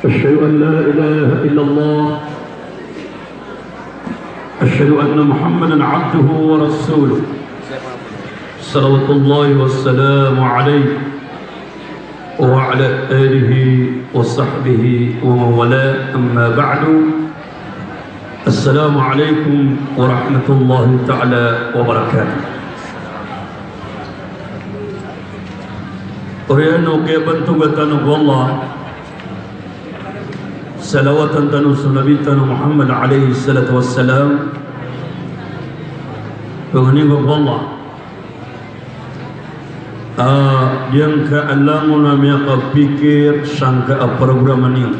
أشهد أن لا إله إلا الله أشهد أن محمدا عبده ورسوله صلوات الله والسلام عليه وعلى آله وصحبه ومن والاه أما بعد السلام عليكم ورحمة الله تعالى وبركاته. Oriano kaya bantugatan ng Allah salawatan tanu sunabitan Muhammad alaihi salatu wassalam pengening Allah yang ke alangun namanya kepikir sangka program ini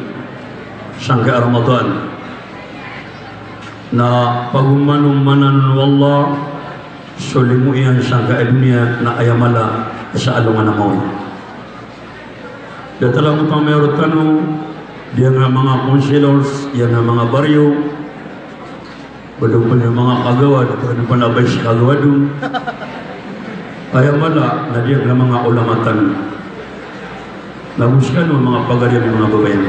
sangka Ramadan na pagumanum manan wallah solimu yang sangka dunia na ayamala sa alungan namoy datalang pamayurutanu dia nga mga counselors yang nga mga baryo belum punya mga kagawad kung panabay sa kagawadun ayamala na dia nga mga ulamatan nabuskan mo mga pagarya ng mga babayan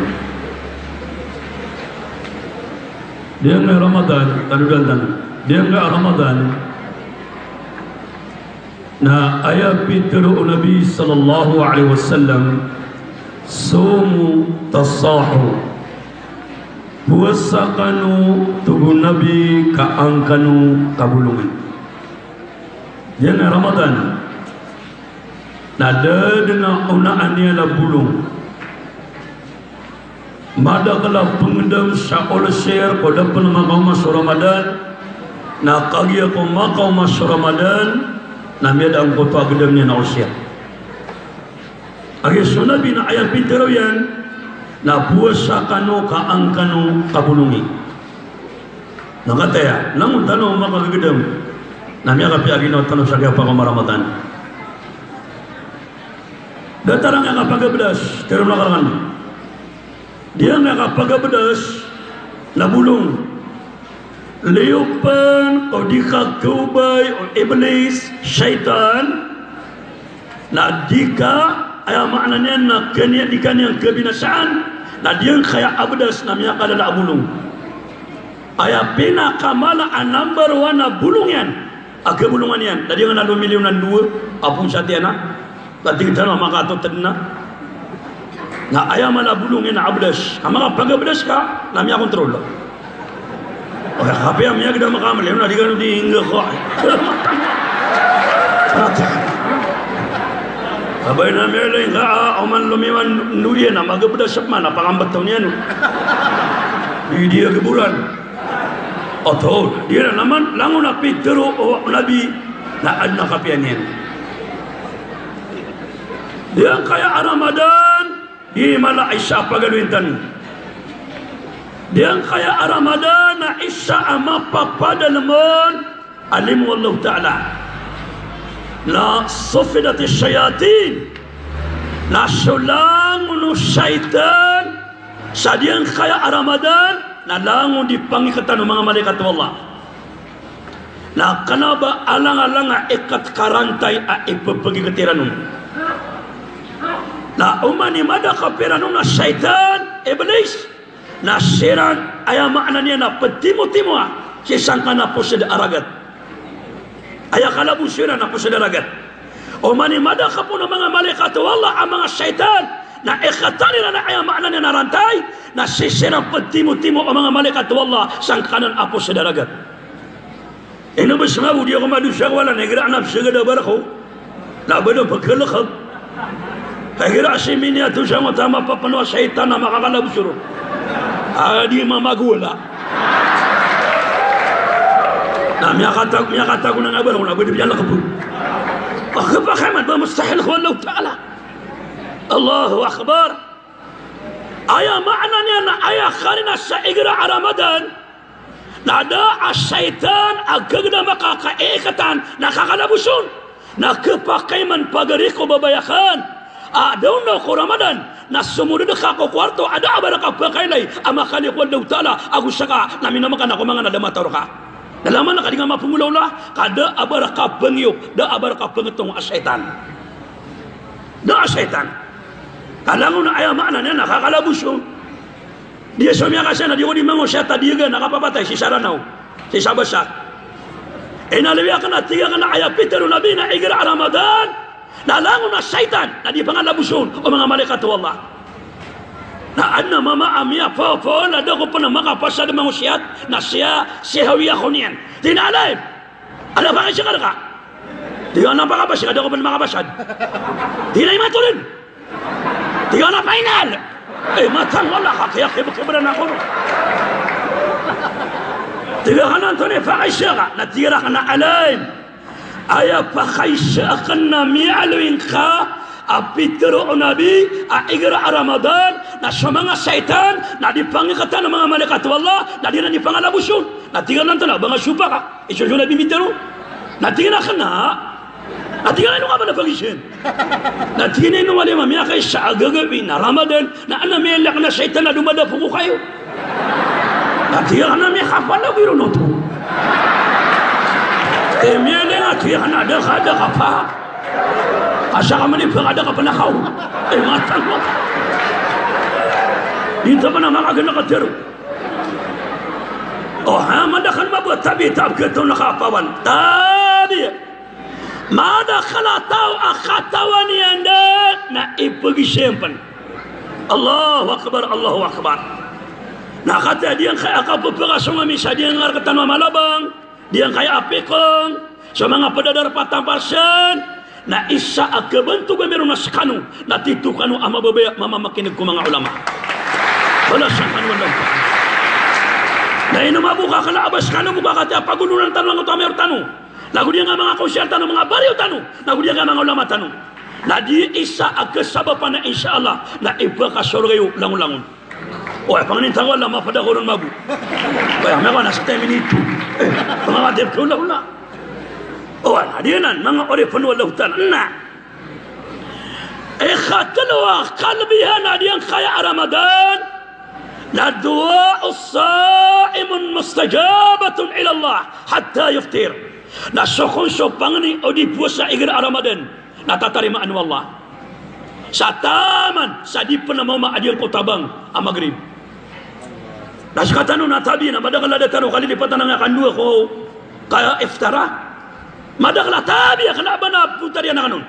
dia nga Ramadan tanudan dia nga Ramadan na ayat pitru Nabi sallallahu alaihi wasallam sumu tasahu puasakanu tubuh Nabi kaangkanu kabulungan yang Ramadan nada dengan unaannya la bulung madakala pengendam sya'ul syir pada penmakau masuk Ramadan na kagia ko makau masuk Ramadan namanya ada anggota gedamnya na usyir agi sunabi na ayat pinteroyan na puasa kanu kaangkanu kabulungi nakataya namun tanong makagedam namanya kapi agi na tanong sa kaya pa Ramadan datarang yang kapagabedas terum lakarangan dia nga kapagabedas na bulong liyupan o dikagubay o iblis syaitan na dika ayah maknanya nak keniadikan yang kebinasaan na dia kaya abdas namanya kadala bulung ayah pina kamala number 1 na bulungan aga bulungan yan na dia nga 2 milyonan 2 apung satiana tadi kita maka atau tenna na ayah mana bulungan na abdas amaka pagabdas ka namanya kontrol oh kape amya kita makamal yun na di ka di hingga ko sabay na meron ka oman lumiwan nuriya na magabda sapman na pangambat taon yan di dia ke bulan atau dia naman langon na pitero o nabi na adna kapian yan dia kaya Ramadan di mala Isya pagaluintan dia kaya Ramadan na Isya amapa padalaman alim wallahu ta'ala la sufidat syayatin la sulang nu syaitan sadiang kaya Ramadan na langon dipangikatan ng mga malaikat Allah na kanaba alang-alang ikat karantay a ipapagikatiranong na umani mada kapiranong na syaitan iblis na siran ayah makna niya na petimo-timo kisang ka na po sa aragat ayah kalabu siran na po sa daragat o manimada ka po ng mga malaikat wallah ang mga syaitan na ikatani na ayah makna niya na rantay na sisirang petimo-timo ang mga malaikat wallah sang kanan apo sa daragat ino ba samabu dia kumadu siya wala negra anap siya gada barako na ba doon pagkalakag kaya si minya tu siya matama papanwa syaitan na makakalabu suro di mamagula na miyakata ko ng abar kung nabudi biyan lakabun bakit ba mustahil ko Allah Ta'ala Allahu Akbar ayah makna niya na ayah karina sa igra Ramadan na ada asyaitan agad na makakaikatan nakakalabusun na kepakaiman pagari ko babayakan daw na ko Ramadan na sumunod ka ko kwarto ada abara ka pakailay amakali ko Allah Ta'ala ako saka namin naman ako mga nadamataro ka nalaman na kadinga mapumulaw la kada abara ka pangyo da abara ka pangetong asyaitan da asyaitan kalangon na ayah makna niya nakakalabusun dia suami kasih na dia di mango syata dia kan nakapapatay si Saranao si Sabasak lebih akan tiga kana ayat pitaru nabi na igra Ramadan na langon na syaitan na di pangalabuson o mga malaikat Allah na anna mama amia po na daw ko pa na makapasad mga siyat na siya hawiya ko niyan tinalay ala ba siya ka di ka na makapasad daw ko pa na makapasad di na imaturin di ka na final matang wala ka kaya kibra na ako di ka na ito ni fakasya ka natira ka na alayim aya fakasya ka na mialuin ka apitero nabi igra Ramadan na sa mga syaitan na dipangikatan ng mga malaikat wallah na di na dipangalabuson na tiga nanto na mga supa ka iso na bimitero na tiga na kana na tiga na nga ba na pagisyon na tiga na wala mamaya kay sa agagawin na Ramadan na anamilak na syaitan na dumadapo ko kayo na tiga na may kapal na biro no to temiyali nga tiga na ada ka pa asa ka manipang ada ka panakaw matang mo dito pa na makagana ka tero madakan mabuat tabi ito nakapawan tabi madakala tao akatawan niyan na ipagisimpan Allahu Akbar Allahu Akbar nakata diyan kaya kapapakasong amisa diyan nga katan mamalabang diyan kaya apikong sa mga padadar patamparsan na isa akabantu ba meron na skano na titukano ang mababaya mamamakinig ko mga ulama wala siyang kanuan na inumabuka ka na abas kano buka ka pagununan tanong ang utamer tanong lagu dia nga mga kausyar tanong mga bariw tanong lagu dia nga mga ulama tanong na di isa akasabapan na insyaAllah na iba ka sorgayo langon-langon panganintang wala mapadakonon mabu kaya meron nasa 10 minutes mga kadip ko na hadiyanan mga orifan walau tanah ikhatalawa kalbihan hadiyang kaya Ramadan na du'a as-sa'imun mustajabatun ila Allah hatta yuftir na sokon pangani o di puasa igra Ramadan na tatarimaan wallah sa taman sa di pa na mamaadiyang kutabang ang maghrib na sa katanong na tabi na madagalada tanong kalilipatan ng akandua ko kaya iftara madakla tabi kana ba na punta riyan na kanon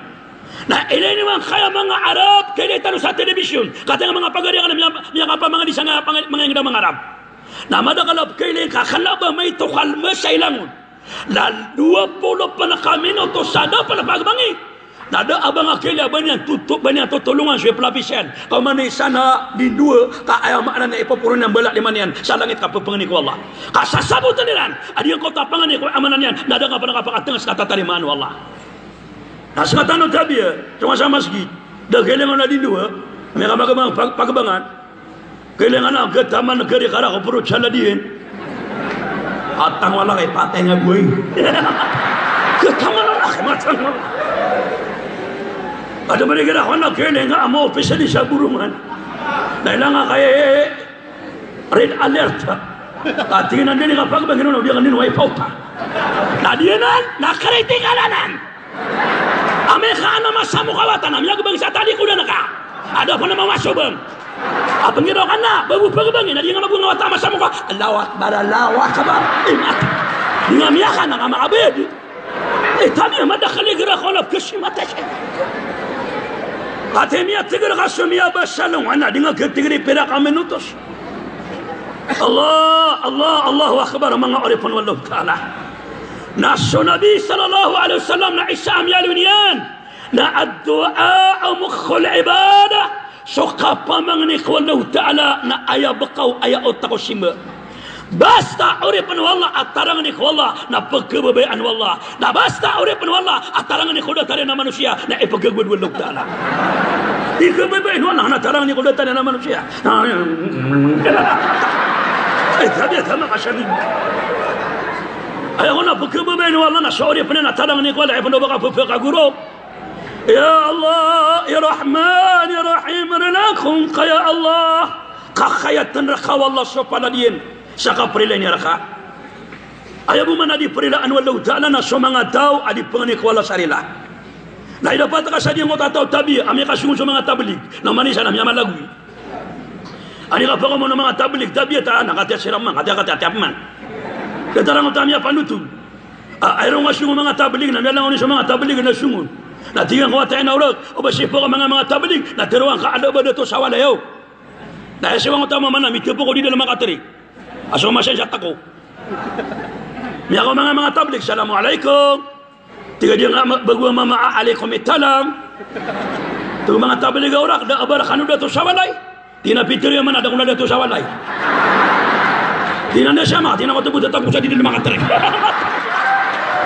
na ilay naman kaya mga Arab kaya tanong sa telebisyon kata nga mga pagariya ka na miya pa mga disang mga ingdang mga Arab na madakalap kaya kakala ba may tukalma sa ilangon na 20 pa na kami na to sada pa na pagbangi na da abang akila ba niyan tutup ba niyan tutulungan siya pelapisan kau mana sana di dua ka ayam makna na ipapurun ng balak liman yan sa langit kapapangani ko Allah kasasabutan nilan adi ang kota pangani ko amanan yan na da nga pa nakapakatengas katatarimaan Allah na sa tanong tabi cuma sa masjid da kailangan na di dua may kamagamang pagbangan kailangan na ke taman negeri kara ko puro saladihin atang wala kay patay nga buhay ke taman wala kay matang wala ada mereka dah nak kena ngah mau official di saburungan. Nailang kaya red alert. Tapi nanti ni kapag bagaimana dia kan ni wifi pauta. Nadian nak kritikalanan. Amerika ana masamu kawatan am yang bangsa tadi kuda naka. Ada apa nama masuk bang? Apa ngira kana babu pagbangi nadi nga magunga wata masamu ka. Allahu akbar Allahu akbar. Dengan miya kana kama abed. Tadi ma dakhali gira kholab kashimata shay. Katemia tiga kasumia basalong ana dengan ketigri perak minutos. Allahu akbar mga orifan wallahu taala. Nasu Nabi sallallahu alaihi wasallam na isam yalunian na ad-du'a mukhul ibadah suka pamangni wallahu taala na aya baqaw aya otakoshima. Basta orifan wallah atarang ni wallah na pagkebabayaan wallah na basta orifan wallah atarang ni kuda tare na manusia na ipagagwad wallahu taala ikababayan wallah na tarang ni kuda tare na manusia tabi tama kashabi ayaw na pagkebabayan wallah na sa orifan na tarang ni kuda ipano baka pagkaguro ya Allah ya Rahman ya Rahim rinakum kaya Allah kakayatan raka wallah sopanadiin saka perilan niya raka ayaw mo man adi perilaan wallahu ta'ala na so mga tao adi panganik wala sarila na idapat ka sa diyang otataw tabi ami kasungon sa mga tablig na manisa na miya malagwi Ani ka pa mo ng mga tablig, tabi ta nakati siramang, kati apman. Ketarang utami panutu. Ayron nga sungo mga tablig na melang sa mga tablig na sungo. Na tigang ko tayo na urag, o ba sipo ka mga tablig na tiruang kaada ba dito sa walayaw. Dahil siwang utama man na, mitipo ko dito na makatari. Aso masyensya tako. Miya ko mga tablig, Assalamualaikum. Tiga dia nga bago mamaalaikum italam. Ito mga tablig urak, da abar kanu dito sa walay. Tinapitir yung man, ada kung na dito sa walay. Tinanda siya mga, tinako ito buta tapos sa dito na makatari.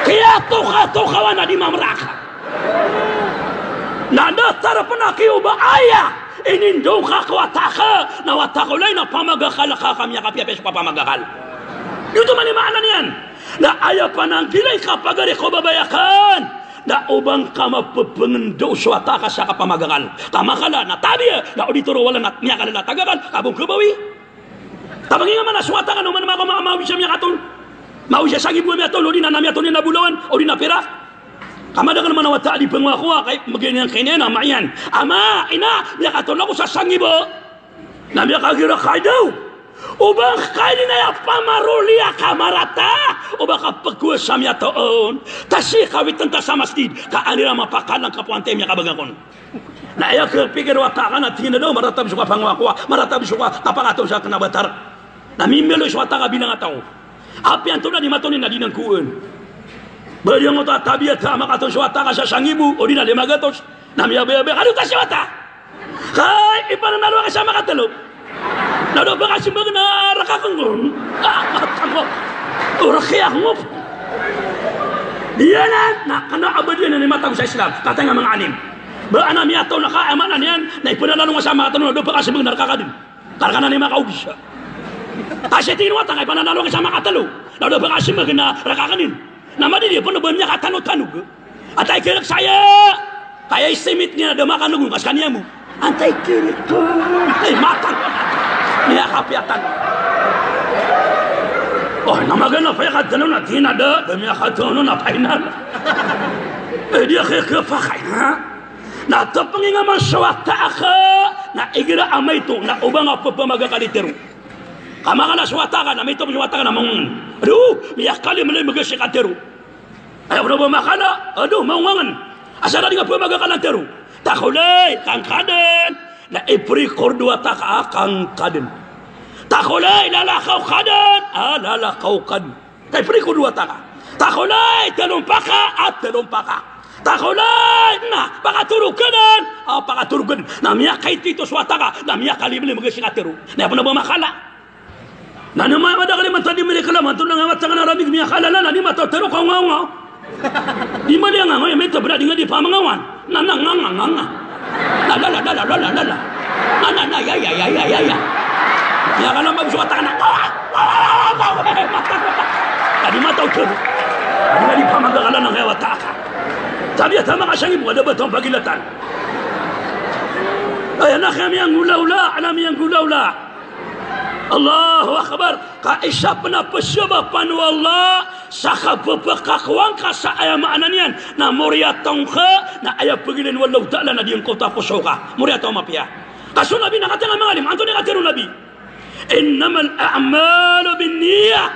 Kaya to kawan na di mamraka. Nadatar pa na kayo ba aya? Inindo ka kawataka. Nawatakulay na pamagakal ka kami kapiyapes pa pamagakal. Dito man imaanan yan. Na aya pa ng kilay kapagari ko babayakan. Na ubang ka mapapangendo suwata ka sa kapamagakal. Kamakala na tabi na auditoro wala na niya ka na natagakan. Kabong kabawi. Tabangin nga man na suwata ka naman mga mauwi siya niya katon. Mauwi siya sagi buwan niya tol. O di na nami aton niya nabulawan. O di na pera. Kamada ka naman na wata di pangwakuha. Kaya magiging kinena mayan. Ama, ina, niya katon ako sa sangibo. Na niya kagira kaidaw. Ubang kainin na yung pamarulia kamarata. Ubang kapagkuha sa miya toon. Tasi kawitan ta sa masjid. Kaanira mapakalang kapuante miya kabagakon. Na iya kepikir watakan at hinadaw. Maratab suka pangwakuha. Maratab suka tapangatong sa kanabatar. Namimilo sa wataka bilang ataw. Api ang tunad ni matonin na dinang kuun. Bayang ota tabiat ka makatong sa wataka sa sangibu. O di na limagatos. Namiyabe-yabe. Ano ta si wata? Kay ipananalo ka sa makatalo. Nado ba kasi mga narakakang ko? Matang mo. Urakiyak mo. Diyanan. Nakanaabad yan na matang sa Islam. Katay nga mga anim. Ba anam yato nakaamanan yan. Na ipananalo nga sa makatalo. Nado ba kasi mga narakakadin. Karka na ni makaubis siya. Kasi tinwata kay pananalo nga sa makatalo. Nado ba kasi mga narakakanin. Naman din pa nabam niya katano-tanog. At ay kirak saya. Kaya isimit niya na damakanugong kas kanya mo. Antay kirik ko. Ay matang. Niya kapiatan. Oh, namagan na paya katano na tinada. Damiya katano na painan. Eh dia kekefakay ha. Natapangin nga maswata ka. Na igira amay to. Na ubang apa pamagakalitero. Kamaka na swata ka. Na may to swata ka na maungan. Aduh, miyakali malay magasikatero. Ayaw na ba makala? Aduh, maungangan. Asara di nga pamagakalatero. Takulay, kangkaden. Na iprikor dua taka kangkaden. Takulay, lalakaw kaden. Lalakaw kaden. Kay prikor dua taka. Takulay, talumpaka at talumpaka. Takulay, na, pakatulog kaden. Pakatulog kaden. Namiyak kay tito swataka. Namiyak kalimili magasikatero. Na po na ba makala? Na naman madakali matadi mereka laman. Ito na nga matangan na rabig miyak kalala. Di matotero ka nga. Di mali nga nga. May tabra di nga di pamangawan. Nananganganganga. Lala. Ya. Ya ka lang magsuwata ka na. Tadi mataw ko. Di nga di pamagakala ng hewata ka. Sabi at tama ka siyang ibu. Ada ba itong pagilatan? Ay anak kami ang gulaula. Alami ang gulaula. Allahu Akbar. Kaisa penapasya panu Allah. Saka pepakakwang ka sa ayamaanan yan. Na muriatong ka. Na ayah pagilin walau ta'ala na diyang kota puso ka. Muriatong mapia. Kaso nabi nakatang ang mga alim. Anto nakatiro nabi. Innamal a'malu bin niyah.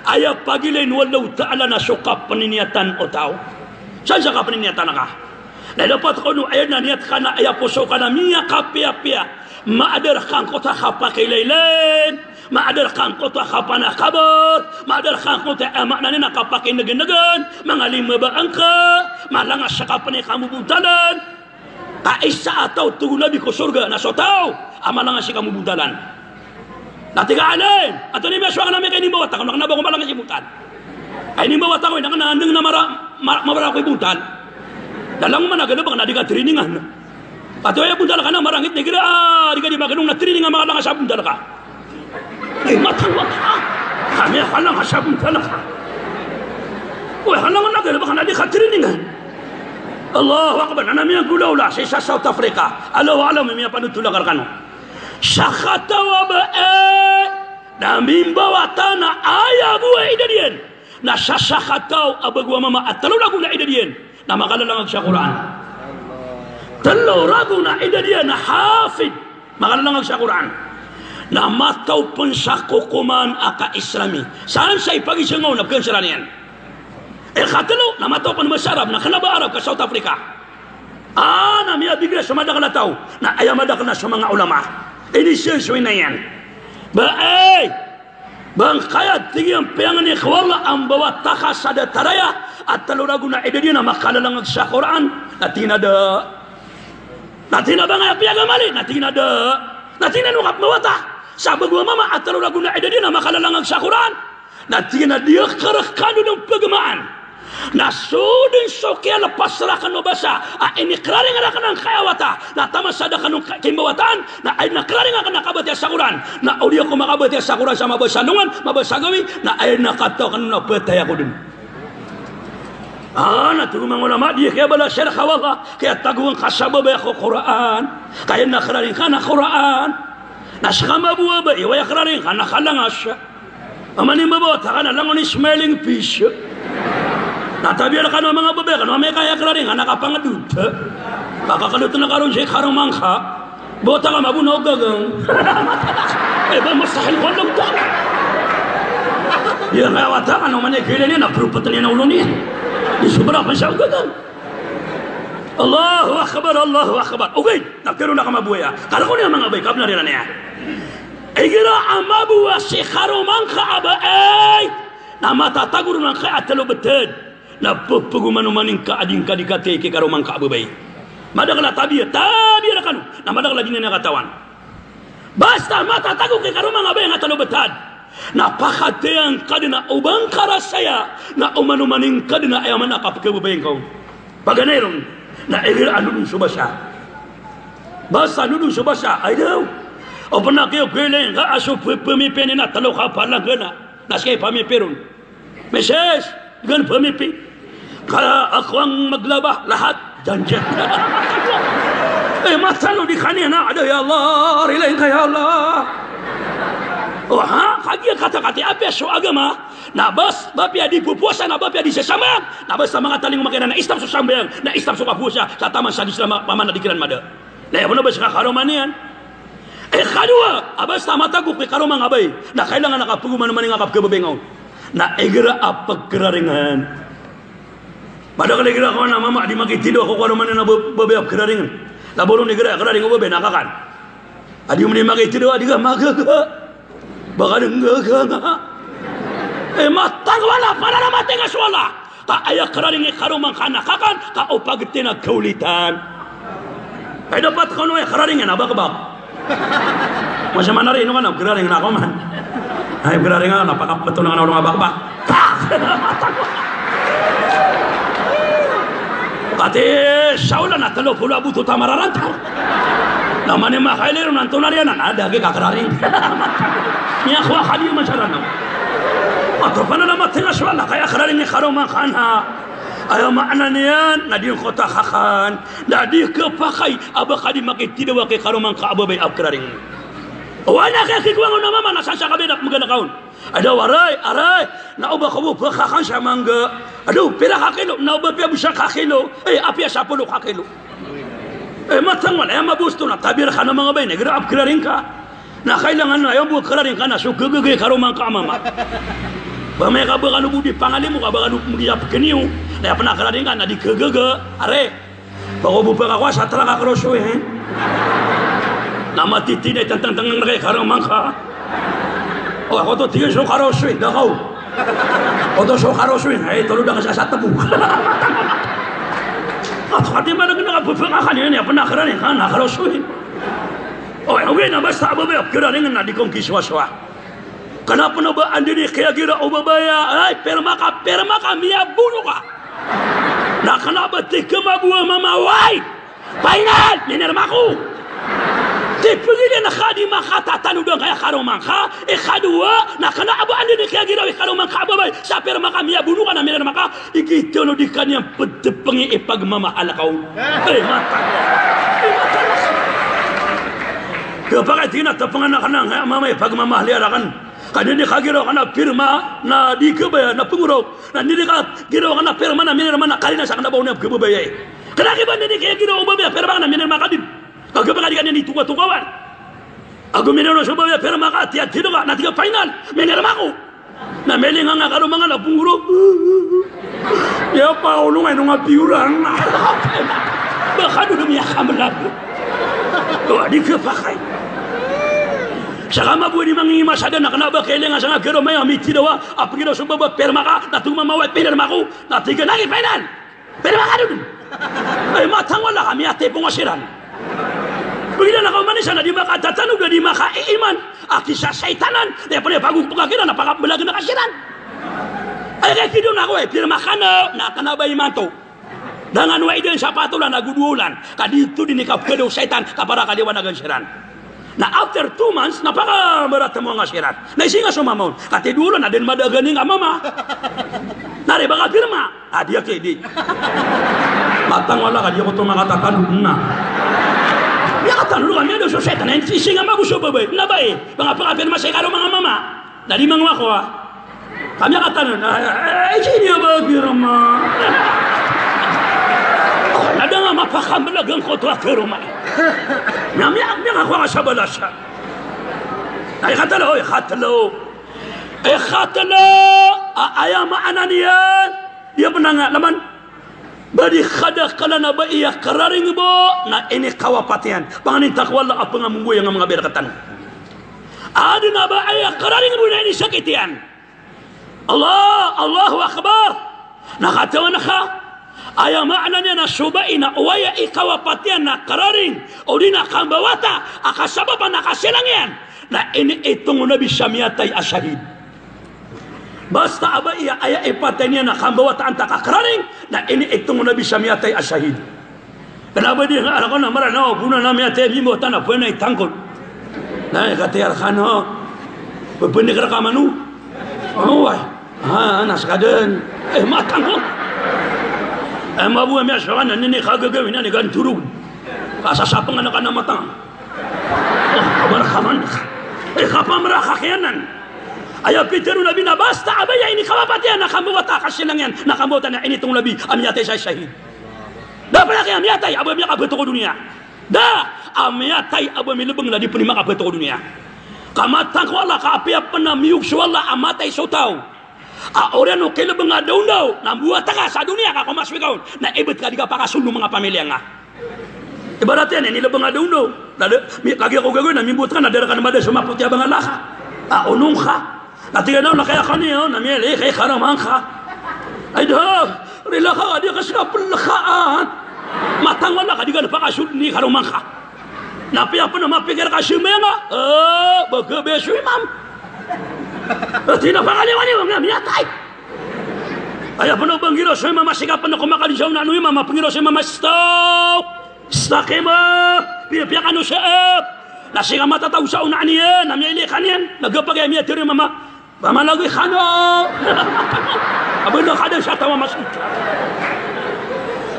Ayah pagilin walau ta'ala na suka paniniatan o tao. Saan siya ka paniniatan na ka? Lalapat ko no ayah na niyat ka na ayah puso ka na miya kapia-pia. Maadar kang kota kapakilailan. Maadar kang kota kapanakabar. Maadar kang kota amaknanin na kapakinagan. Mga lima ba ang ka. Malangas sa kapanay kamubuntalan. Kaisa ataw tugulabi ko surga na sotaw. Amalangas si kamubuntalan. Natigaanin. Ato ni Meswa ka namin kay Nimbawata. Kung nakanaba ko malangas si buntan. Ay Nimbawata ko. Nakanandang na mabara ko ibuntan. Dalang managana baka nadiga triningan. Ato ay buntal ka na marangit ni gira. Di ka di maganong na trining ang mga langas sa buntal ka. Ay matawag ka. Kami halang sa buntal ka. Uy halang na baka nadiga triningan. Allahu Akbar. Nanami ang gulaw sa South Africa. Alaw-alaw may panutulagar ka no. Sa katawa ba namimbawa na ayaw buhay idadiyan. Na sa kataw abagwa mama at talo na kung na idadiyan. Na makalalang sa Quran. Talo rago na idadiyan na hafid. Makalalang sa Quran. na matau pensakukuman aka Islami saan say pagi sengaw na penseranian khatelo na matau pen masarab na kanaba Arab ka South Africa na miya bigla sumada kana tao na ayamada kana sa mga ulama ini sesuai na yan bang kaya tingin pengen ni khawala ang bawa takas sada taraya at talurago na ededi na makalalang sa Quran natina bang ay piyaga mali natina nukap mawata sabi gua mama at talurago na ededi na makalalang sa Quran natina dia karakano ng pagamaan na sudin sokya lepas serahkan mabasa ini kelaring ada kanang kayawata na tamasada kanung kimbawatan na ay na kelaring akan nakabati sa Quran na audio ko makabati sa Quran sama basanungan mabasagawi na ay nakataw kanung napatay ako dun na tulungan ulama dia kaya bala syarh wala kaya taguang kasababa ako Quran kaya na kelaring kana Quran na sakama buwa ba iwaya kelaring kana kalangas amani mabawa takana langon smelling fish natabiar kan mga babae kan may kaya klaring anak kapangedut kakakalut na karon si karong mangka bota ka mabunaw gagang ba masahil ko lang ta ya kaya wata kan man kile ni na prupat ni na ulo ni isubra pa siya gagang Allahu akbar okay nakero na kamabuya kala ko ni mga babae kap na rin niya igira amabuwa si karong mangka abae na matatagur ng kaya talo betad na pagpugumanumaning kaading kadikate ke karomang kaababay madagala tabiya kanu na madagala din na katawan basta matatago ke karomang abay nga talobetad napakateang kadina ubang karasaya na umanumaning kadina ayaman na kapagkababay ko paganeron na egir anudun subasa basta anudun subasa ay daw o panakyo kailan ka aso pamipinin na talo ka palang gana naskay pamipiron meses gan pamipi kaya ako ang maglaba lahat janjan matano di kanina ada ya Allah rilain kaya Allah kaya kata-kata apa so agama na bas bapia di pupuasa na bapia di sesama na bas mga taling makina na Islam susambayang na Islam suka puasa sa taman sa Islam pamana dikiran mada na yapuno bas ka karomanian kadua abas tamatago ke karomang abay na kailangan nakapuguman maning akap kebebengaw na egera apa keraringan pada kali kira kawan mama di maki tidur aku kalau mana nak bebeap keraringan lah bolong negara keraring bebe nakakan adi muni maki tidur adi maga bakal enggak matang wala para na matenga swala ka aya keraring karumang kana kakan ka upagtena kaulitan ay dapat kono ay keraringan abak-abak macam mana rin kan keraring na ko man ay keraring na napakapeto ng orang abak-abak kati saula na talo pula buto tamararanta namanya makailer nanto narianan ada ke kakararing niya kwa kadi masarana atau pana nama tengah swala kaya kararing ni karoma kana ayo makna niyan na di kota hakan na di kepakai abakadi makit tidak wakai karomang ka ababai abkararing wana kaya kikuang na mama nasasa kabedak magana kaun ada waray aray na uba ko po kakan sa mangga aduh pila kakilo na uba pia busa kakilo apia 10 kakilo matang wala mabusto na tabir ka na mga bay negra upgradein ka na kailangan na yung buat keraring ka na so gagagay karomang ka mama ba may kabagano budi pangalim mo kabagano magiyap kaniyo na yapana keraring ka na di gagaga are bako bupa ka kwa sa talaga karoso na matitinay tantang-tangang na kay karomang ka ako to tiga so karoswin dakaw o to so karoswin ay tulad ka sa tabu at kati man nagpapaka kanina panakaranin ka nakaroswin okay na basta ababay kiranin na di kong kiswa-swa kanapa na ba andini kaya gira o babaya ay perma ka miya buno ka na kanapa tika mabuwa mamaway painal minirma ko tipugili na khadi makata tanudang kaya karomang ka kadua na kana aba andini kaya gira karomang ka babay sa perma ka miya buno ka na minirma ka ikitono di kanyang pagtepengi ipagmamahal ka mata kapag tinatapangan na kanang mamay pagmamahaliarakan kanini ka giro ka na pirma na di kabaya na punguraw na hindi ka giro ka na pirma na minirma na kalina sa kanabaw na kababaya kanaki ba hindi kaya giro ka babaya pirma na minirma ka din kapag di ka nini tuwa-tukawan Aku minano subaya pero maka tiad-tiad ka na tiga final. Menera mako. Na meling nga karo mga napunguro. Ya pa ulo nga nung apiurang. Baka doon niya kamalag. Tuwa di ka pakay. Saka mabuhay di mangingima sada na kanaba kailangan sa nga kero may amiti dawa. Apagin daw subaba pero maka natong mamawat pinir mako. Natiga nagi final. Pero maka doon. Ay matang wala kami ate pungasiran. Begini nak kau manusia di maka tatanuh di maka iman akisa saitanan daripada bagus pengakiran apa belaga nak kasiran. Ayah kidu nak kau pir makana nak kena bayi mantu. Dengan waiden siapa tu lah nak gudulan. Kadi itu dinikap kedo setan kepada kadiwan nak kasiran. Nah after 2 months napaka berat temu ngasiran. Nah singa semua mau. Kati dulu nak den mada gani ngam mama. Nari baka firma. Dia kedi. Matang wala kadi ko tu makatakan na. Ya kata lu kami ada setan yang singa bagus babai, na baik. Bangapa apa masih karo mga mama? Dari mga ko. Kami kata ini bagi ramah. Ada nga mapakam belagang ko to at rumah. Nami ako sabalasa. Ay khatalo, ayam ananian. Dia menanga laman badi khada kalana ba iya kararing bo na ini kawapatian panganin takwala apa nga munggu yang mga berakatan aduna ba iya kararing bo na ini sakitian Allahu akbar nakatawan ka aya maknanya na subai na uwaya ikawapatian na kararing o di na kambawata akasababan nakasilangian na ini itong nabi samiyatay asyahid. Basta aba iya ayah ipatanya nak kambawa ta anta kakraning na ini itong nabi samiyatay asyahid. Kenapa dia nak anak nak marah na puna namiyatay bimo tanah puna itangkol. Na katiyar khano bebenik rakamanu. Oh wai. Anas kaden matang. Mabu amya sawan nini khagagaw ni gan turug. Kasasapang anak-anak matang. Kabar khaman. Kapam rakakyanan. Ayah piteru nabi na basta abaya ini kawapatian na kambuwata kasilangan na kambuwata na ini tong nabi amiyatay sa syahid. Da pala kay amiyatay abo miya kabeto ko dunia. Da amiyatay abo milubeng na di punima kabeto ko dunia. Kamatang ko Allah ka apiap na miyug suwala amatay sotaw. Orang no kilubeng nga daw na buwata ka sa dunia ka kumaswikaw na ibet ka di ka pakasulo mga pamilya nga. Ibaratnya ini lebeng nga daw. Kagi ako gagawin na mimbut ka na dara ka na mada sumapot ya bang alaka. Unong ka. Natingnan daw na kaya kaniyo, namiyali, kaya karaman ka. Ay daw, rila ka, di ka sinapalakaan. Matangwa na ka, di ka napakasun ni karaman ka. Napiya pa na mapigir ka simenga. Bagabeso imam. Tinapakaliwaniwang na miyatay. Ay pa na banggiro, so imam masikapan na kumakalisaw na ano imam, mapangiro so imam, stop! Stop mo! Piya ka no siya. Nasiga matataw sa unaan niya, namiyali ka niyan. Nagapagay miya tiri mama. Pamalagi ka no! Abang na kada siya tawa masik.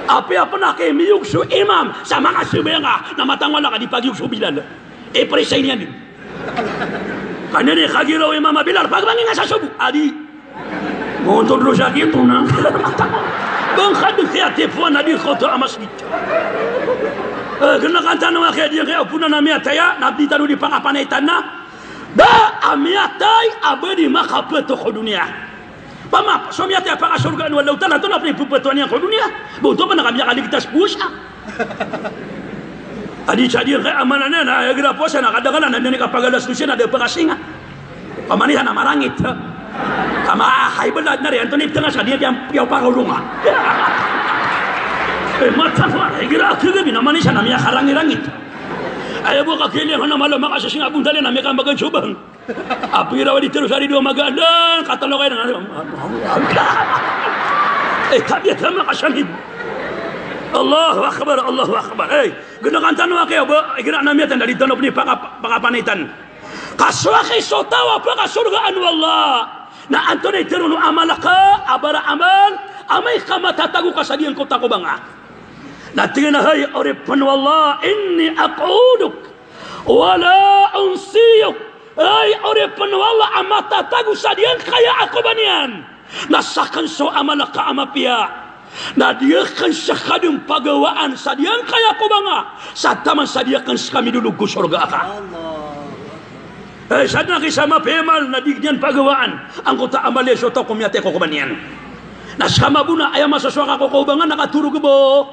Api apa na kay miyug su imam sa mga subenga na matangwala ka di pagyug su Bilal. Presay niya din. Kanya ni kagiraw imam Bilal pagbangi nga sa subo. Adi. Montod lo siya kito na. Bang khadin kreatif wa nabi khoto amasik. Kena kanta na kaya dia kaya puna na miyataya nabi tanu di pangapanaitan na. Da amiyatay abadi makapeto ko dunia. Pama somiyatay para surga ni walau tala to na pepetuan yang ko dunia. Buto pa na kami kaligtas pusa. Adi jadi kaya amanana na agra posa na kadagalan na ni kapagalas tusya na de pakasinga. Pamanihan na marangit. Kama hay belad na rin Anthony tengah sa dia yang piaw pakulunga. Mata ko agra kagabi na manisha na miya karangirangit. Ayaw mo kakilihan na malam makasasing abong dali na may kambagan subang. Apirawa di terus hari dua magadan katalogay na tabiat na makasamid. Allahu akbar, Allahu akbar. Ganakan tanong kayo ba? Gana namiyatan dari tanong ni pangapanitan. Kaswaki sotawa pa kasurgaan wallah. Na antonay terunu amalaka abara amal amay kamatatago kasadian ko tako banga. Natingin na hay oripan wallah inni aquduk wala unsiyuk. Ay oripan wallah amatatago sadian kaya ako banian. Nasakan so amalaka amapia. Na dia kan sakadung pagawaan sadian kaya ko banga. Sa taman sadiakan kami dulu ku surga ka. Sana kisama pemal na dignian pagawaan anggota amalia soto kumyate ko kumanian nas kamabuna aya masaswaka ko kaubangan nakaturog bo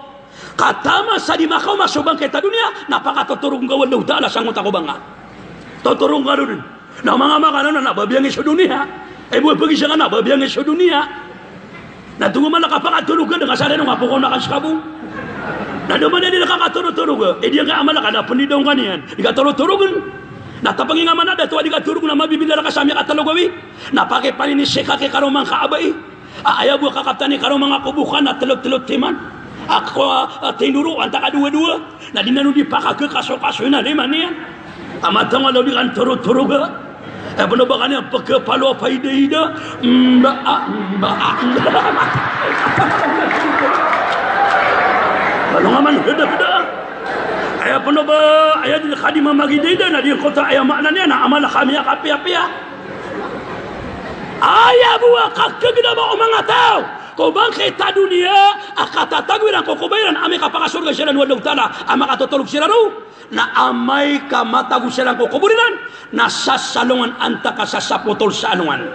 katama sa di makaw masubang kita dunia napakatuturog nga wala utala sa anggota ko banga tuturog nga rin na mga makanan na nababiyang sa dunia buhay pag-isa ka nababiyang sa dunia na tungo man nakapakaturog ka nakasara nung apo ko nakaskabu na naman na nakakaturog-turog diyan ka amala ka na panidong kaniyan di ka turog-turogan natapangingaman na dato di ka turog na mabibila na kasami katalogawi napake paninisya ka kay karumang kaabay ayaw mo kakaptani karong mga kubukan at tilog-tilog timan ako tinuro ang takadua-dua na dinano di pakakaso-kaso na di man yan amatang alaw di kan turog-turog puno ba kanya pagkapalo pa ida-ida ano nga man heda-heda aya puno ba aya di kadi mamagida na di kota aya makna niya na amala kami kapia-pia aya buwa kakagda ba o mga tao kung bang kita dunia akatatagwiran ko kubayran ami kapakasurga sila nuwad tala ama katutulog sila ro na amay kamatago silang kukuburiran na sasalungan anta ka sasaputol sa anungan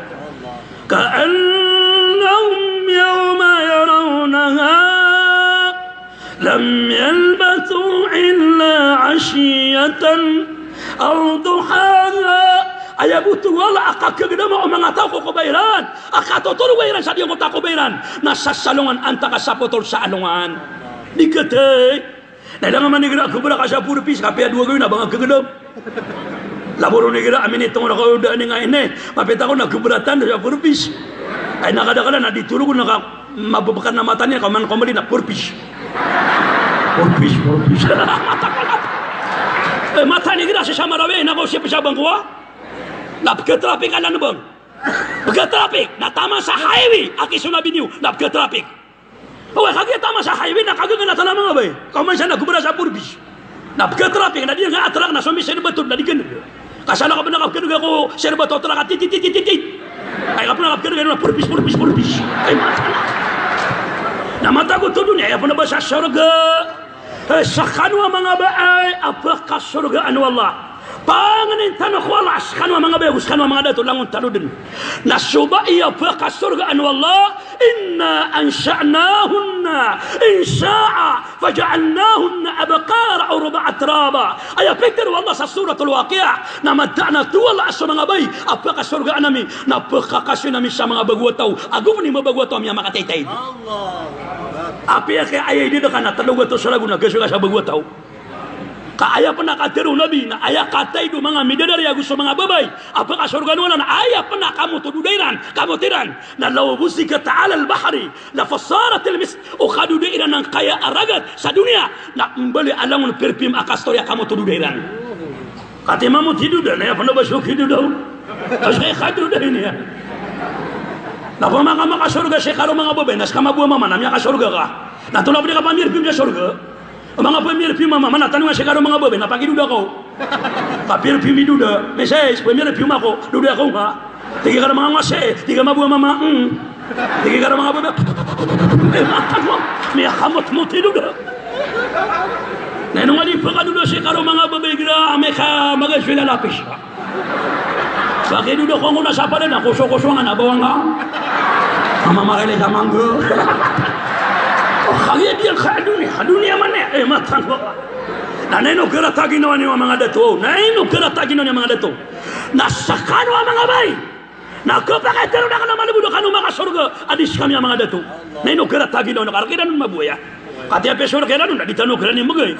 ka'annahum yawma yarawnaha lam yalbathu illa ashiyatan aw duhaha aya buto wala akakagda mo mga tao kukubayran akatutulog bayran sa diyong kutakubairan na sasalungan anta ka saputol sa anungan di katay Nailang naman nila kubra ka sa purpis kapya dua gawin abang kagedam. Laboro nila amin itong nakauda ni nga ini. Mapita ko nagkubratan sa purpis. Ay nakadakala na ditulog na mababakan na mata niya kaman kumali na purpis. Purpis. Mata ni gila sa marawe na ko siya sa bangkuwa. Napka-traffic ala na bang? Pagka-traffic natama sa highway aki sunabi niyo napka-traffic. Oh, kagaya tama sa highway na kagaya na talaga mga bay. Kau man siya nagkubra sa purbis. Napka-traffic na diyan nga atrak na sumi serbatot na digan. Kasala ka ba nakapkaduga ko serbatot atrak at titit. Ay ka pa nakapkaduga na purbis. Ay mata na. Namata ko to dunia. Ay pa na ba sa surga? Sa kanwa mga baay. Apa ka surga anu Allah? Panganin tanah ko Allah. Sa kanwa mga baay. Sa kanwa mga dato langon tanudin. Nasuba iya pa ka surga anu Allah. إنا أنشأناهن إنشاء فجعلناهن أبقار عربا أترابا أيا بكر والله سورة الواقع نمتعنا تولى أسمع أبي أبقى سورة أنامي نبقى كسينا مسمع بقوتو أقومني ما بقوتو ميا ما كتيتين أبي أخي أيه دي دكان تلوه تسرعونا كسر كسر بقوتو Kaya pernah katiru Nabi, na ayah kata itu mga midadari agus mga babay. Apakah surga nuna na ayah pernah kamu tududairan, kamu tiran. Na law busika ta'ala al-bahri, la fasarat al-mis, o kadudairan ng kaya aragat sa dunia. Na mbali alangon perpim akastorya kamu tududairan. Kati mamu tidudan, ayah pernah basuk tidudaw. Kasi kadudain niya. Na pamaka makasurga siya karo mga babay, nas kamabuha mama, namya kasurga ka. Natulab niya ka pamirpim niya surga. Mga pemirpim mama mana tanong siya karo mga babe napakiduda ko kapirpim duda message pemirpim ako duda ko nga tigi karo mga ngase tiga mabuha mama tigi karo mga babe may kamot mo tiduda nenong ali pa kaduda siya karo mga babe gira meka magaswila lapis pakiduda ko nga nasapa na kuso-kuso nga nabawang nga mamamakili sa manggo kaya dia dunia mana matan bapa na neno kera tagino ni mga dato neno kera tagino ni mga dato nasakano mga bay na kapakatero na kana malubudo kanu mga surga adis kami mga dato neno kera tagino na karkiran mabuya kati ape surga kera na ditano kera ni magay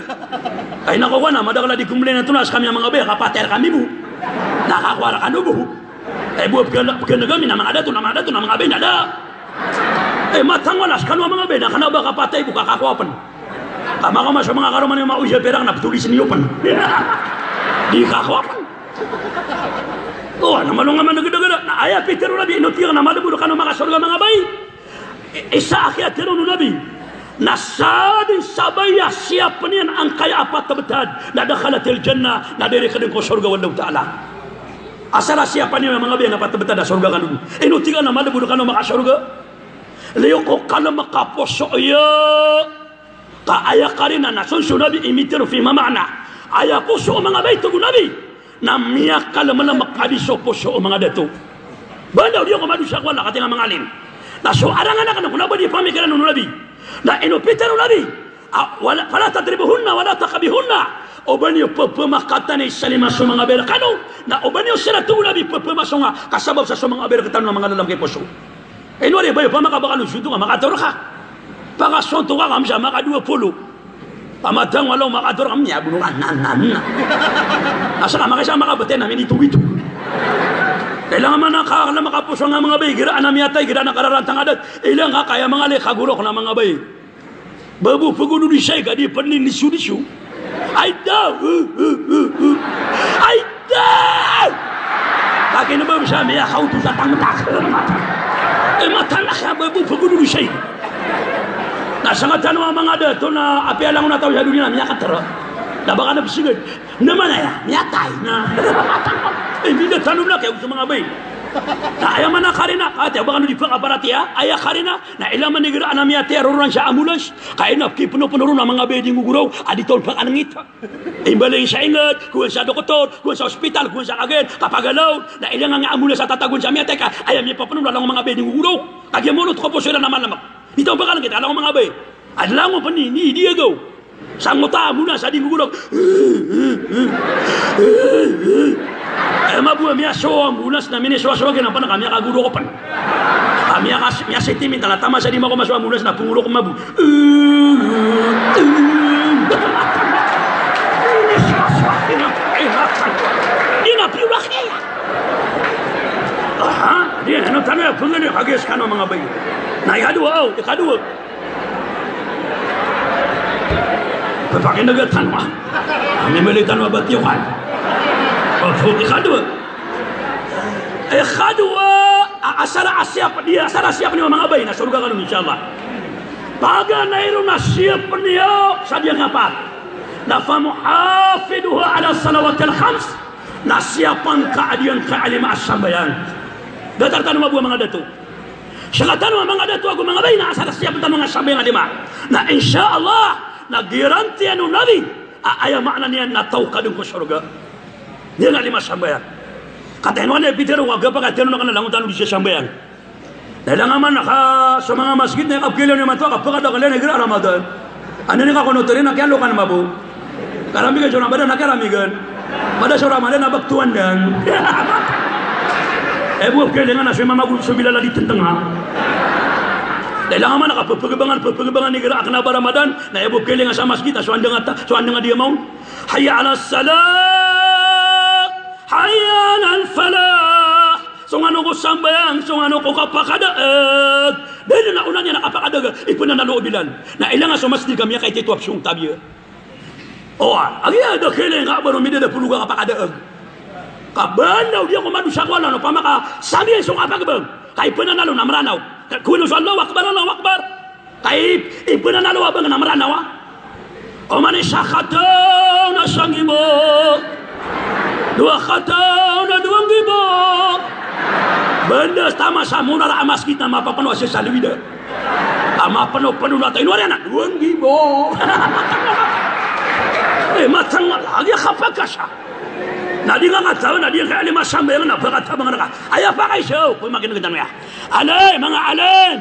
ay nako na madagala di kumlen na tunas kami mga bay kapater kami bu nakakwara kanu bu ay buop kanagami na mga dato na mga bay nada matang walas kanwa mga beda kana ba kapatay buka kakwapan kama ka mas mga karuman yung mausya perang naptulis niyopan di kakwapan na malunga man nagdagada na aya pitero nabi inutira na malabudo kanu makasurga mga bay isa akhya tero nabi nasadin sabaya siap niyan ang kaya apat tabtad na dakhalatil jannah na dire kadin ko surga wallahu taala asara siapa niyo mga bay na apat tabtad na surga kanu inutira na malabudo kanu makasurga Leo ko kala makaposo ya ka aya karina na sunso nabi imitiru fi mamana aya ko so mga bayto nabi na miyakal malamak adisopo so mga dato banda dia ko manusia wala kati nga mga alim na so arangan na kunaba di pamikiran ng nabi na inopita ng nabi wala pala tadribuhunna wala takabihunna oban yo pemakatan ni salima so mga berakano na oban yo sila tu nabi pemasong kasabab sa so mga berakatan ng mga dalam kay poso inwari bayo pamakabakano sudo nga makador ka pakasonto ka kamsa makadua polo pamatang walau makador kami ya bunuh nan asa ka makisa makabate namin itu kailangan man nakakala makapuso nga mga bay gira anam yatay gira nakararantang adat ilang ka kaya mga lekagurok na mga bay babu paguno di say ka di panin ni sudisu ay daw kaki na ba siya may akauto sa tangtak matalak ya babu paguno di say nasa nga tanong ang mga dato na api alang na tao sa dunia niya katara na baka nabisigad naman na ya miyatay na hindi na tanong na kayo sa mga bay na ayaw man na karina kati baka no di pang aparati ya ayaw karina na ilang manigira na miyatay aruran siya ambulans kaya na kipuno-puno na mga bay di nguguraw aditol pang anangit imbalay sa ingat kuwan sa doktor kuwan sa ospital kuwan sa agen kapagalaw na ilang nga ambulans sa tatagun sa miyatay ka ayaw miya papuno na lang mga bay di nguguraw kagya mo no tukopo sila naman lamak ito ang bakalan kita alam mga bay adalah mo pa ni dia gaw sang mo tamu na sa di nguguraw mabuha miya so ambulas na miniswa-swa kinampan na kami kaguro ko pan miya sentimental na tama sa di mo ko maswa ambulas na pungulo ko mabu miniswa-swa kinampan di na piulak niya di ano tanay pangani kagis ka ng mga bayi na ikadua papakinagatan mo kami malitan mo ba't yung kan ikadua asara siap niya mga bay na surga ka nun insyaAllah baga na iro na siap niya sa diya nga pa na famuhafiduha ala salawatil khams na siapan kaadiyan kaalima asambayan datar tanong mabuha mga dato siya tanong mga dato ako mga bay na asara siap tanong asambayan alima na insyaAllah na garanti ano nabi ayaw makna niya na tau kadung ko surga dia nggak lima sambayan kata yang mana bicara warga pakai tenun nak langun tanun di sambayan dalam aman nak semua masjid nak apkilan yang matu apa kata kalian negara Ramadan anda ni kau noterin nak yang lo kan mabu kalau mikir seorang badan nak yang mikir pada seorang Ramadan nak tuan dan buat kelengan nasi mama guru sembilan lagi tengah dalam aman nak perkembangan negara akan apa Ramadan na buat kelengan sama masjid soan dengan dia mau hayya ala salat hayyan al-falah sungano ko sambayang sungano ko kapakadaag dahil na unanya na kapakadaag ipananaloobilan na ilangan sa masjid kami kay tituap siyong tabiya agi ada kailan nga baru mida na puluga kapakadaag kabanaw dia ko manusia wala no pamaka sabi siyong kapagabang kay pananalo na maranaw kuno sa Allah akbar kay ipananalo abang na maranaw o manisakataw na sangimo dua kata na duang gibo benda tama sa muna ra amas kita mapapano sa salwida mapano na tayo wala na duang gibo matang lagi kapag siya na di nga tahu na di nga lima sambayang na pagkatabang na ka ayaw pa kayo siya kung makinagandang niya mga alin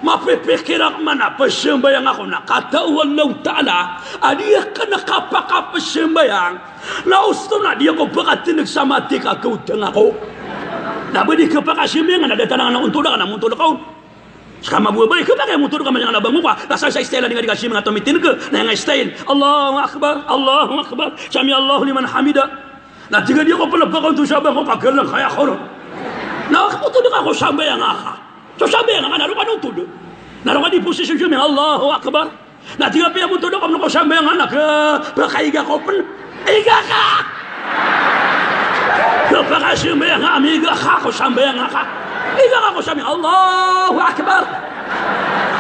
mapipikirak man na pasimbayang ako na katawan ng ta'ala adiya ka nakapakapasimbayang na gusto na diya ko pagkatinig sa mati kakutang ako nabadi ka pakasimbyangan na datanang na untula ka na muntula ka saka mabuabay ka pa kaya muntula ka man yung nabango ka nasa sa style na nga mga tumitin ka na yung style Allahu Akbar Sami Allahu liman hamida na tiga diya ko pala pagkanto siya ba ko kagalang kaya ko nakakutula ka ko sambayang ka so sabi nga naroon ka nung tulo naroon ka di posisyon siya Allahu Akbar na tiga piya mo tulo kung sabi nga anak pakaiga ko pan iga ka kapag sabi nga amiga ka ko sabi nga ka iga ka ko sabi Allahu Akbar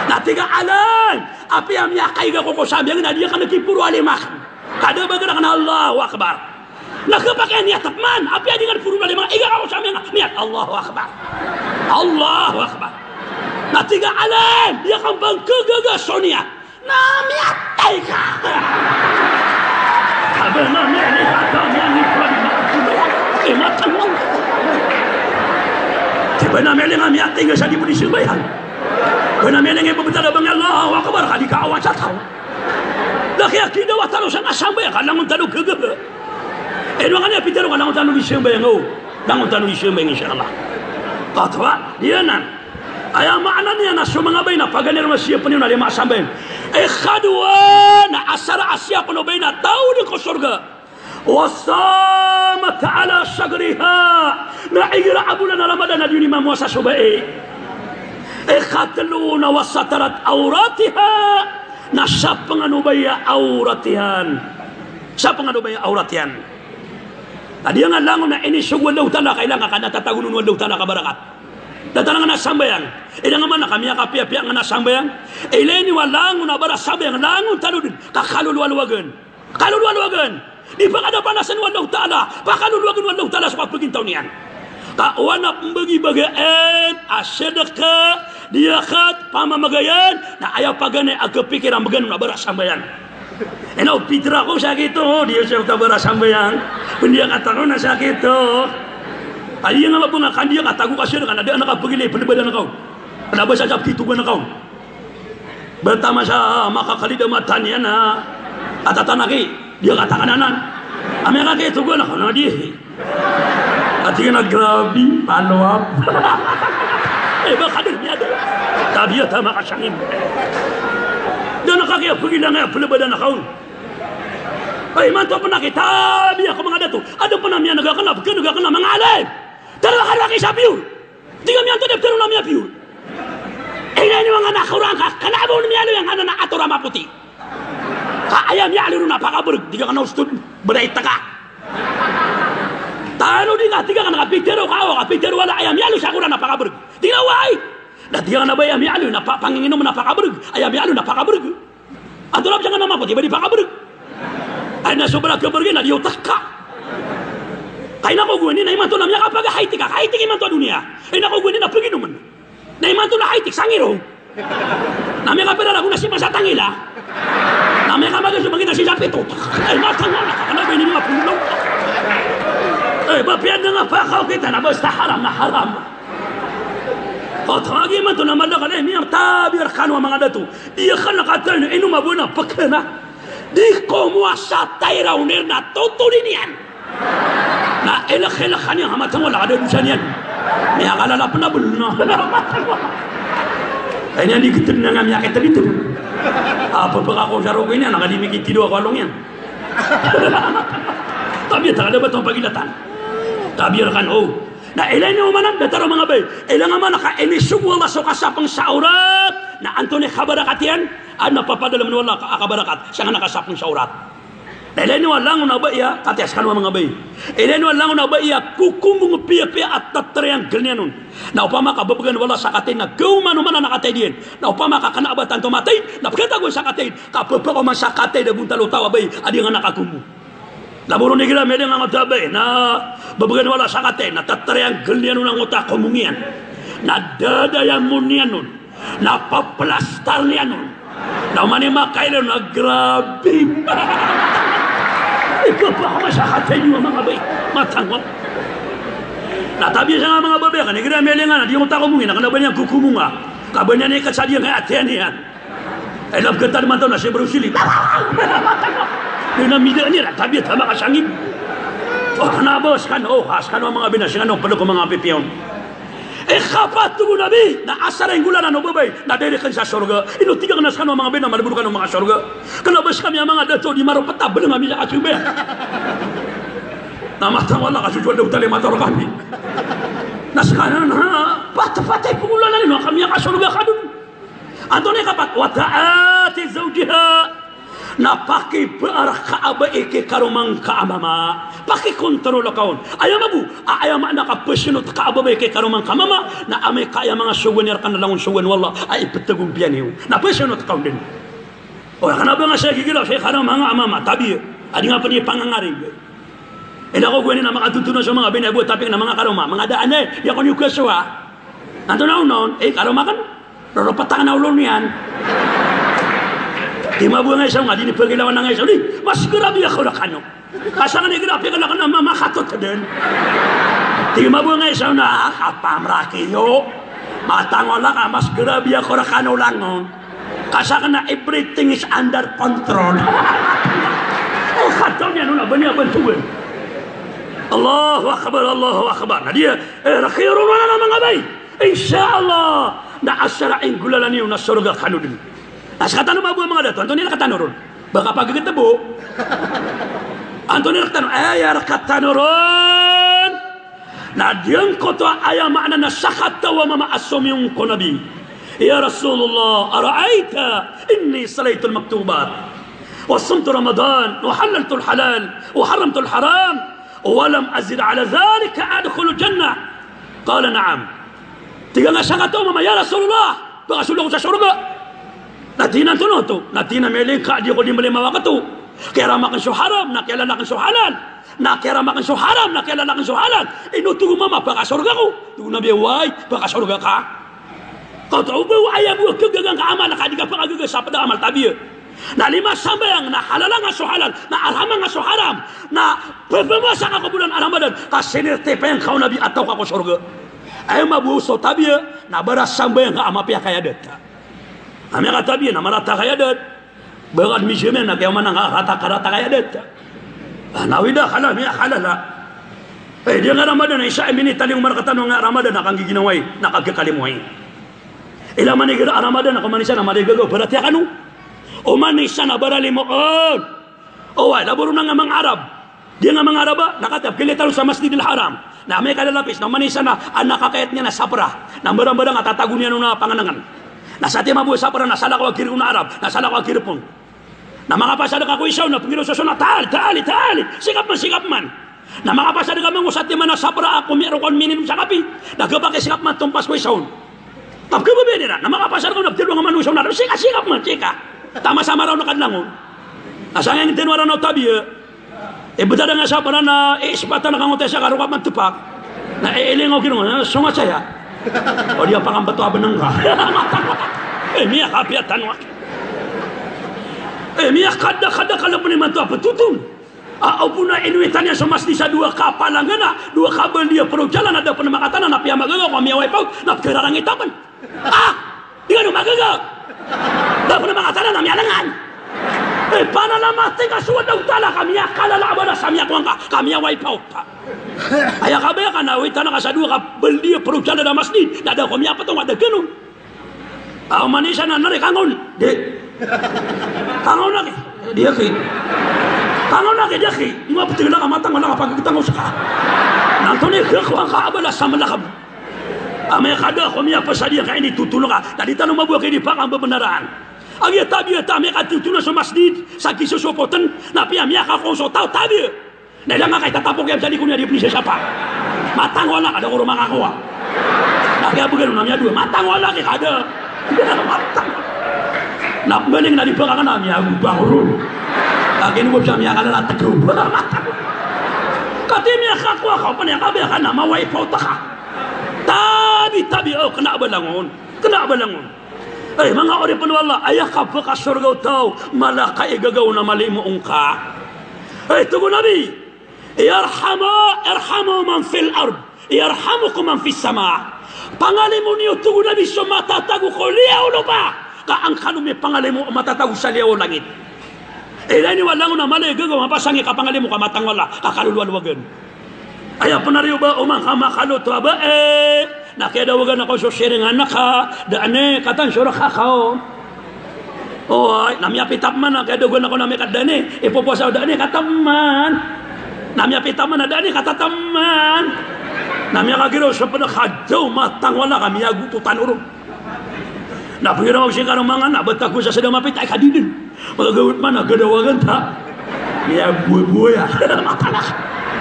na tiga alan api amya kaiga ko sabi nga diya ka nakipuro alimak kada baga na Allahu Akbar nakapakyan niya tapman api adi nga puro alimak iga ka ko sabi nga niya Allahu Akbar Allahu Akbar na tiga alam dia kan bangkagaga sonia na miatay ka abang na ni kata ni pwede Benar meleng kami tinggal sa di budi sembahyang. Benar meleng ibu betul bang Allah wa akbar kali ka awan tahu. Dah kaya kita wa tahu sang sambayang kalang tahu gege. Makanya pitero kalang tahu di sembahyang dangun tahu di sembahyang insyaallah. Katwa dia nan. Aya maknanya na sumanga bayna paganir masih penuh na lima sambayang. Khadwa na asara asya penuh bayna tahu di ko surga. Wasamat ala syagriha na igra abulana ramadana di lima muasa subai khatluna wasatarat auratiha na sapanganu auratian tadi yang langon na ini sugwan daw tala kailangan kana tatagunun daw tala kabarakat datang na sambayang ilang man kami kapia-pia na sambayang ileni walangon na bara sambayang langon taludin kakalulwaluwagan di pagada panasan wallahu ta'ala pakalulwagan wallahu ta'ala sa pagpagin taon niyan kawana bagi-bagaan asyadaka diakat pamamagayan na ayaw pagane agkapikiran bagan na bara sambayan enaw pitra ko sa kito dia siya bara sambayan pendiang kataron na sa kito kaya nga mabungakan dia katago kasya na ada anak pagili palibadan na kau kenapa sa kapitugan na kau bertama sa makakalidaman niya na atatanaki dia katakan anan amira kayak itu gue nak kena dia artinya nak grabi follow up bakadirnya ada tapi ya tak makasangin dan nak kayak pergi dengan pelebadan kau mantap pernah kita biar kau mengada tu ada pernah mian negara kena mengalir terlalu hari lagi sapiu tiga mian tu daftar namanya piu ini orang anak orang kenapa mian yang ada nak atur rambut putih ayam ya alirun apa kabar tiga kan ustud berai taka tanu tiga kan kapitero wala ayam ya alu sakuran apa kabar tiga wai dah tiga kan ayam ya alu napa panginginum apa kabar ayam ya alu apa kabar atur jangan nama apa tiba di kabar aina sobra kabar na dia taka kaina ko gue ni na iman tu namanya apa ga haitik iman tu dunia ina ko gue ni na pergi numan na iman tu na haitik sangiro namanya kapira lagu nasi masa tangila namanya kamaga sumangita si Japito matang wala kenapa ini 50 bapian dengan pakau kita na basta haram Fatagi man to na malaka na miyang tabir kanwa mga dato iya kan nakatayo inu mabuna pakana di ko mo sa tayra unir na tutulin yan na elak-elakan yang hamatang wala ada dusan yan may akalala pa na bulno ay niyan di kitid na nga miyakita dito pagpaka ko sa rogo niya nakadimikit tido ako along yan tabi talaga ba itong pagilatan tabi kan na ilan yung manan dataro mga bay ilan nga man naka-enisug wala so kasapang sa urat na Antony kabarakat yan napapadala mo wala kabarakat siya nga nakasapang sa urat na ilan yung walang na ba iya katias kanwa mga bay ilan yung walang na ba iya kukumong piya-piya at tatrianggal niya nun na upama kababagan wala sa katay na gawman na nakatay diyan na upama kakanabatan tumatay na pagkatagoy sa katay kapapako man sa katay na buntalo tawa bay adi nga nakakumo laburo ni gila medeng ang tabay na babagan wala sa katay na tatrianggal niya nun ang utak kumungian na dadayang mo niya nun na paplastar niya nun na manimakailan na grabe ikaw pa ako sa katay niyo mga bay matangwap natabi sa mga babae kan igra melengan di mo ta kumungin kana ba niya kukumunga kabanya ni kasadiya nga atian niyan ay love kata man to na si Bruce Lee na mida ni tabi tama ka sangib kana boss kan has kan mga binasingan no palo ko mga pipion kapat tu nabi na asara inggulan no babae na dere kan sa surga ino tiga kana kan mga bina malibur kan mga surga kana bos kami mga dato di maro peta belum kami sa kasube nama tawala ka jual daw tali motor kami naskanan patay pumulan na kami ka surga kadun Antony kapat wa ta'ati zawjiha napaki bearah kaaba ike karumang kaamama paki kontrol kaon ayam abu ayam anak pesenut kaaba ike karumang kamama na ame kaya mga souvenir kan langon souvenir wallah ay petagum pianiu na pesenut kaon din kana ba nga siya gigila siya karang mga amama tabi adi nga pa niya pangangari ako gawin na makatutunan sa mga binabuhat taping na mga karuma mga daan yakon yung kaswa nanto na unon karuma kan roropatangan na ulon yan di mabuhay nga isang nga di nipagilawan na nga isang mas grabe ako na kano kasangan ni grabe ka na mamakat din Di mabungay sa na kapam rakiyo. Matangola ka mas grabe ako ra kanulangon. Kasaka na everything is under control. Oh, katanya nuna banya bantuan. Allahu akbar, Allahu akbar. Nah dia rakhirun na mga bay. Insyaallah na asarain gulalani na surga kanudin. As kata no mabuha mga dato, Antonio nakatanuron. Baka pagkakatabo. Antonio nakatanuron. Ayar katanuron. Na diyan ko to ayah makna na sakata wa mama asom yung ko nabi. Ya Rasulullah, ara'aita inni salaytul maktubat. وصمت رمضان وحللت الحلال وحرمت الحرام ولم أزد على ذلك أدخل الجنة قال نعم تيغا شغتو ماما يا رسول الله بغسل الله سشرب نتينا تنوتو نتينا ميلين كادي قدي ملي ما وقتو كيرا ما كنشو حرام نكيلا نكن شو حلال نكيرا ما كنشو حرام نكيلا نكن شو حلال إنو تغو ماما بغسل غو تغو نبي واي بغسل غا kau tahu bahawa ayah buah kegagang ke amal nak adiga pengaga siapa dah amal tabia. Na lima sambayang na halal ngaso halal, na alhamang ngaso haram, na pemasa ka bulan Ramadan ka senir tepeng kau nabi atau ka ko surga. Ayah mabu so tabia na baras sambayang ka ama pia kaya det. Ame ka tabia na marata kaya det. Berat mijemen na kaya mana rata karata kaya det. Na wida halal mi halal. Dia nga Ramadan isya mini taling markatan nga Ramadan nakangiginaway nakagkakalimway. Ila manigira Ramadan ako manisa na maligago berarti kanu o manisa na barali mo on o ay laburo na nga mga Arab dia nga mga Arab nakatap kilitalo sa Masjidil Haram na may kalalapis na manisa na ang nakakayat niya na sapra na barang-barang at tatago niya na panganangan na sa tiya mabuhay sapra na salak wag kiri na Arab na salak wag kiri pong na mga pasada ka ko isaw na pangilo sa suna tali sikap man na mga pasada ka mga usat man na sapra ako meron kon minimum sa kapi nagkabake sikap man tumpas ko isaw tapi berbeda na mga pasar ko nagtiro nga manusaw na sikap man chika tama sama raw nakadlangon asang ang tinwara na tabi beda nga sa para na ispata na kangote sa karukat man tupak na ilingaw kino sunga saya o dia pangambato abanang ka miya kapiatan wak miya kada kalau peniman tu apa tutun au puna inuitannya semas di sa dua kapal langana dua kabel dia perlu jalan ada penemakatan na pia magaga ko miya wipaut na kerarang itapan dia no magaga da penemakatan na miya langan pana lama tega suwada utala kami akala la abada samia kwanga kami wipaut aya kabe kana uitana ka sa dua kabel dia perlu jalan ada masjid ada ko miya patong ada genun au manisa na nare kangon de kangon lagi dia ki kangon lagi dia ki ima betul lah matang mana apa kita ngusah nantone ke ko ka abala samalakam ame kada ko miya pasadia ka ini tutulunga tadi tanong mabuo kay di pa ang bebenaran agi tabi tame ka tutulunga sa masjid sa kisusupoten na pia miya ka ko so tao tabi na lang kay tatapok yan jadi kunya di punya siapa matang wala kada ko rumah ko na kaya bugan namanya dua matang wala kay kada matang na meling na di pangan namanya bangurun lagi ni bos kami akan latih grup katanya kakwa kau pun yang kabe akan nama wifi tak tabi oh kena belangun mga ori pun wallah ayah kabe ka surga tau malah kai gagaw na malimu ungka tunggu nabi irhamu man fil ard yarhamukum man fis sama pangalimu niyo tunggu nabi sumata tagu ko liaw lupa kaangkano may pangalimu matatago sa liaw langit ini walang na mali gagaw mapasangi kapangalimu ka matang wala kakaluluwagan aya penariyo ba umang kamakalo to ba nakidawagan ako so sharing anak ka daane katan sura kakao oh namya pitapman nakidawagan ako namya kadane ipoposaw daane kataman namya pitapman na daane katataman namya kagiro sa panakadyaw matang wala kami agututan urong napagiraw siya karong mga nabatak ko sa sadang mapit ay kadidin magagawit man nagadawagan ta niya buhay matalak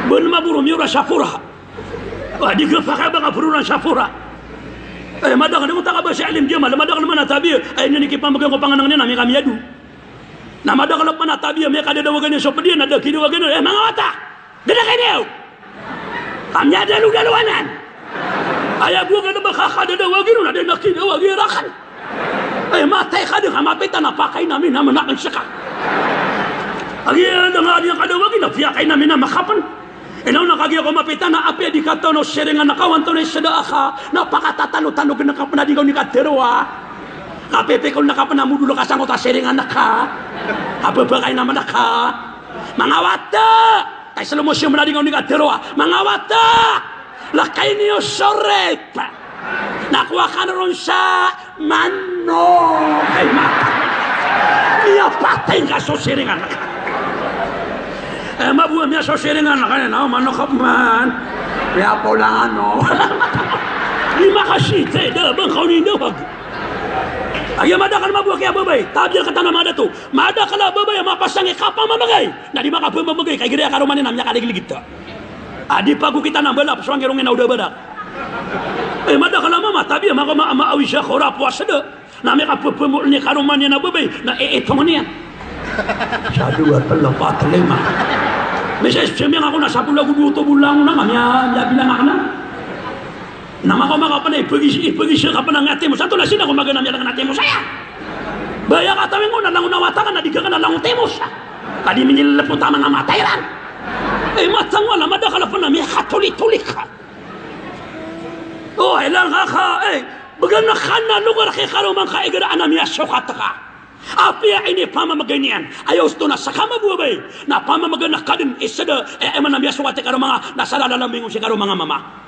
ben maburo miura syafura di gefaka ba ngapuruna syafura madang nemo taka ba si alim jamal madang mana tabi ay ni kipamagang ko panganang ni nami kami adu na madang lop mana tabi me kada dawagan so pedian ada kidawagan mga wata gede kene kami ada lu daluanan aya buah kada ba kada dawagan ada nak kidawagan rakan matay kada kamapita na pakay namin na manakan siya ka agi na nga niya kada wagi na piyakay namin na makapan inaw na kagi ako mapita na apya dikata no serengan nakawan to ni sedaka napakatatalu-talu kena ka pernah digau ni katerwa KPP kau nak apa namu dulu kasang kota serengan naka apa bagai nama naka mangawata tay selalu musim pernah digau ni katerwa mangawata lakai niyo sorep nakwakan ronsa mano ay mata niya patay ka so serengan naka mabuha miya so serengan naka na mano kapman ya pola ano lima kasite dah bang kau ni dah ayam ada kan mabuha kaya babay tabir kata nama ada tu mada kala babay mapasang kapang mamagay na di makapun mamagay kaya giri akaruman ni namnya kaliglig kita adi pagu kita nambala pasuang gerongin na udah badak mada kala mama tabi maka maawi siya khora puasa de namanya kapupumul ni karuman ni na babay na eetong niya siya dua telepat lima Mesej sembiang aku nak 10 lagu 2 bulan na kami ya bilang aku nama kau maka apa nih pergi siapa nang ngatemu satu nasi nak kau makan namanya dengan ngatemu saya bayar kata mengu nanang nawata kan digagan nanang temus tadi menyelep utama nama Thailand matang wala mada kalau pun namanya hatulik oh elang kaka bagana khana lugar kay karuman ka igara anamya syukataka apa ya ini pama maganian ayo stona sakama buabay na pama magana kadin isada eman namya syukataka mga nasala dalam minggu si karumang mama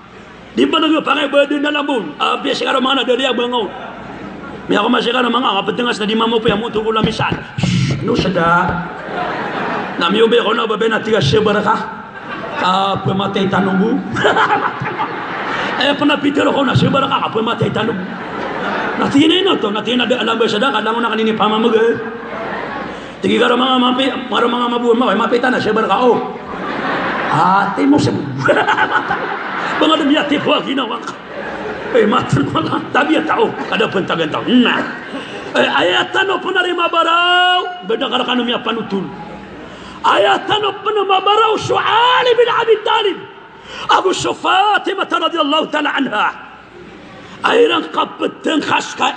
di mana nga pangay berde na lambun biasa karo mga nadari ang bangaw may ako masya ka ng mga kapatingas na di mamo pa yung muto ko lamisan no sada namiyobay ko na babay na tiga siya baraka pumatay tanong mo panapitero ko na siya baraka pumatay tanong natinay na to natinay na alam ba siya da kadang na kanini pamamagay tigi karo mga mabuhay mo mapita na siya baraka ate mo siya mga dami ati po ginawa ka mater ko lang tabi at tao kada pentagan tao ayatan o panari mabaraw beda karakan umiya panutun ayatan o panamabaraw su'ali bin Abi Talib Abu Fatimah radhiyallahu ta'ala anha airang kapeteng khaska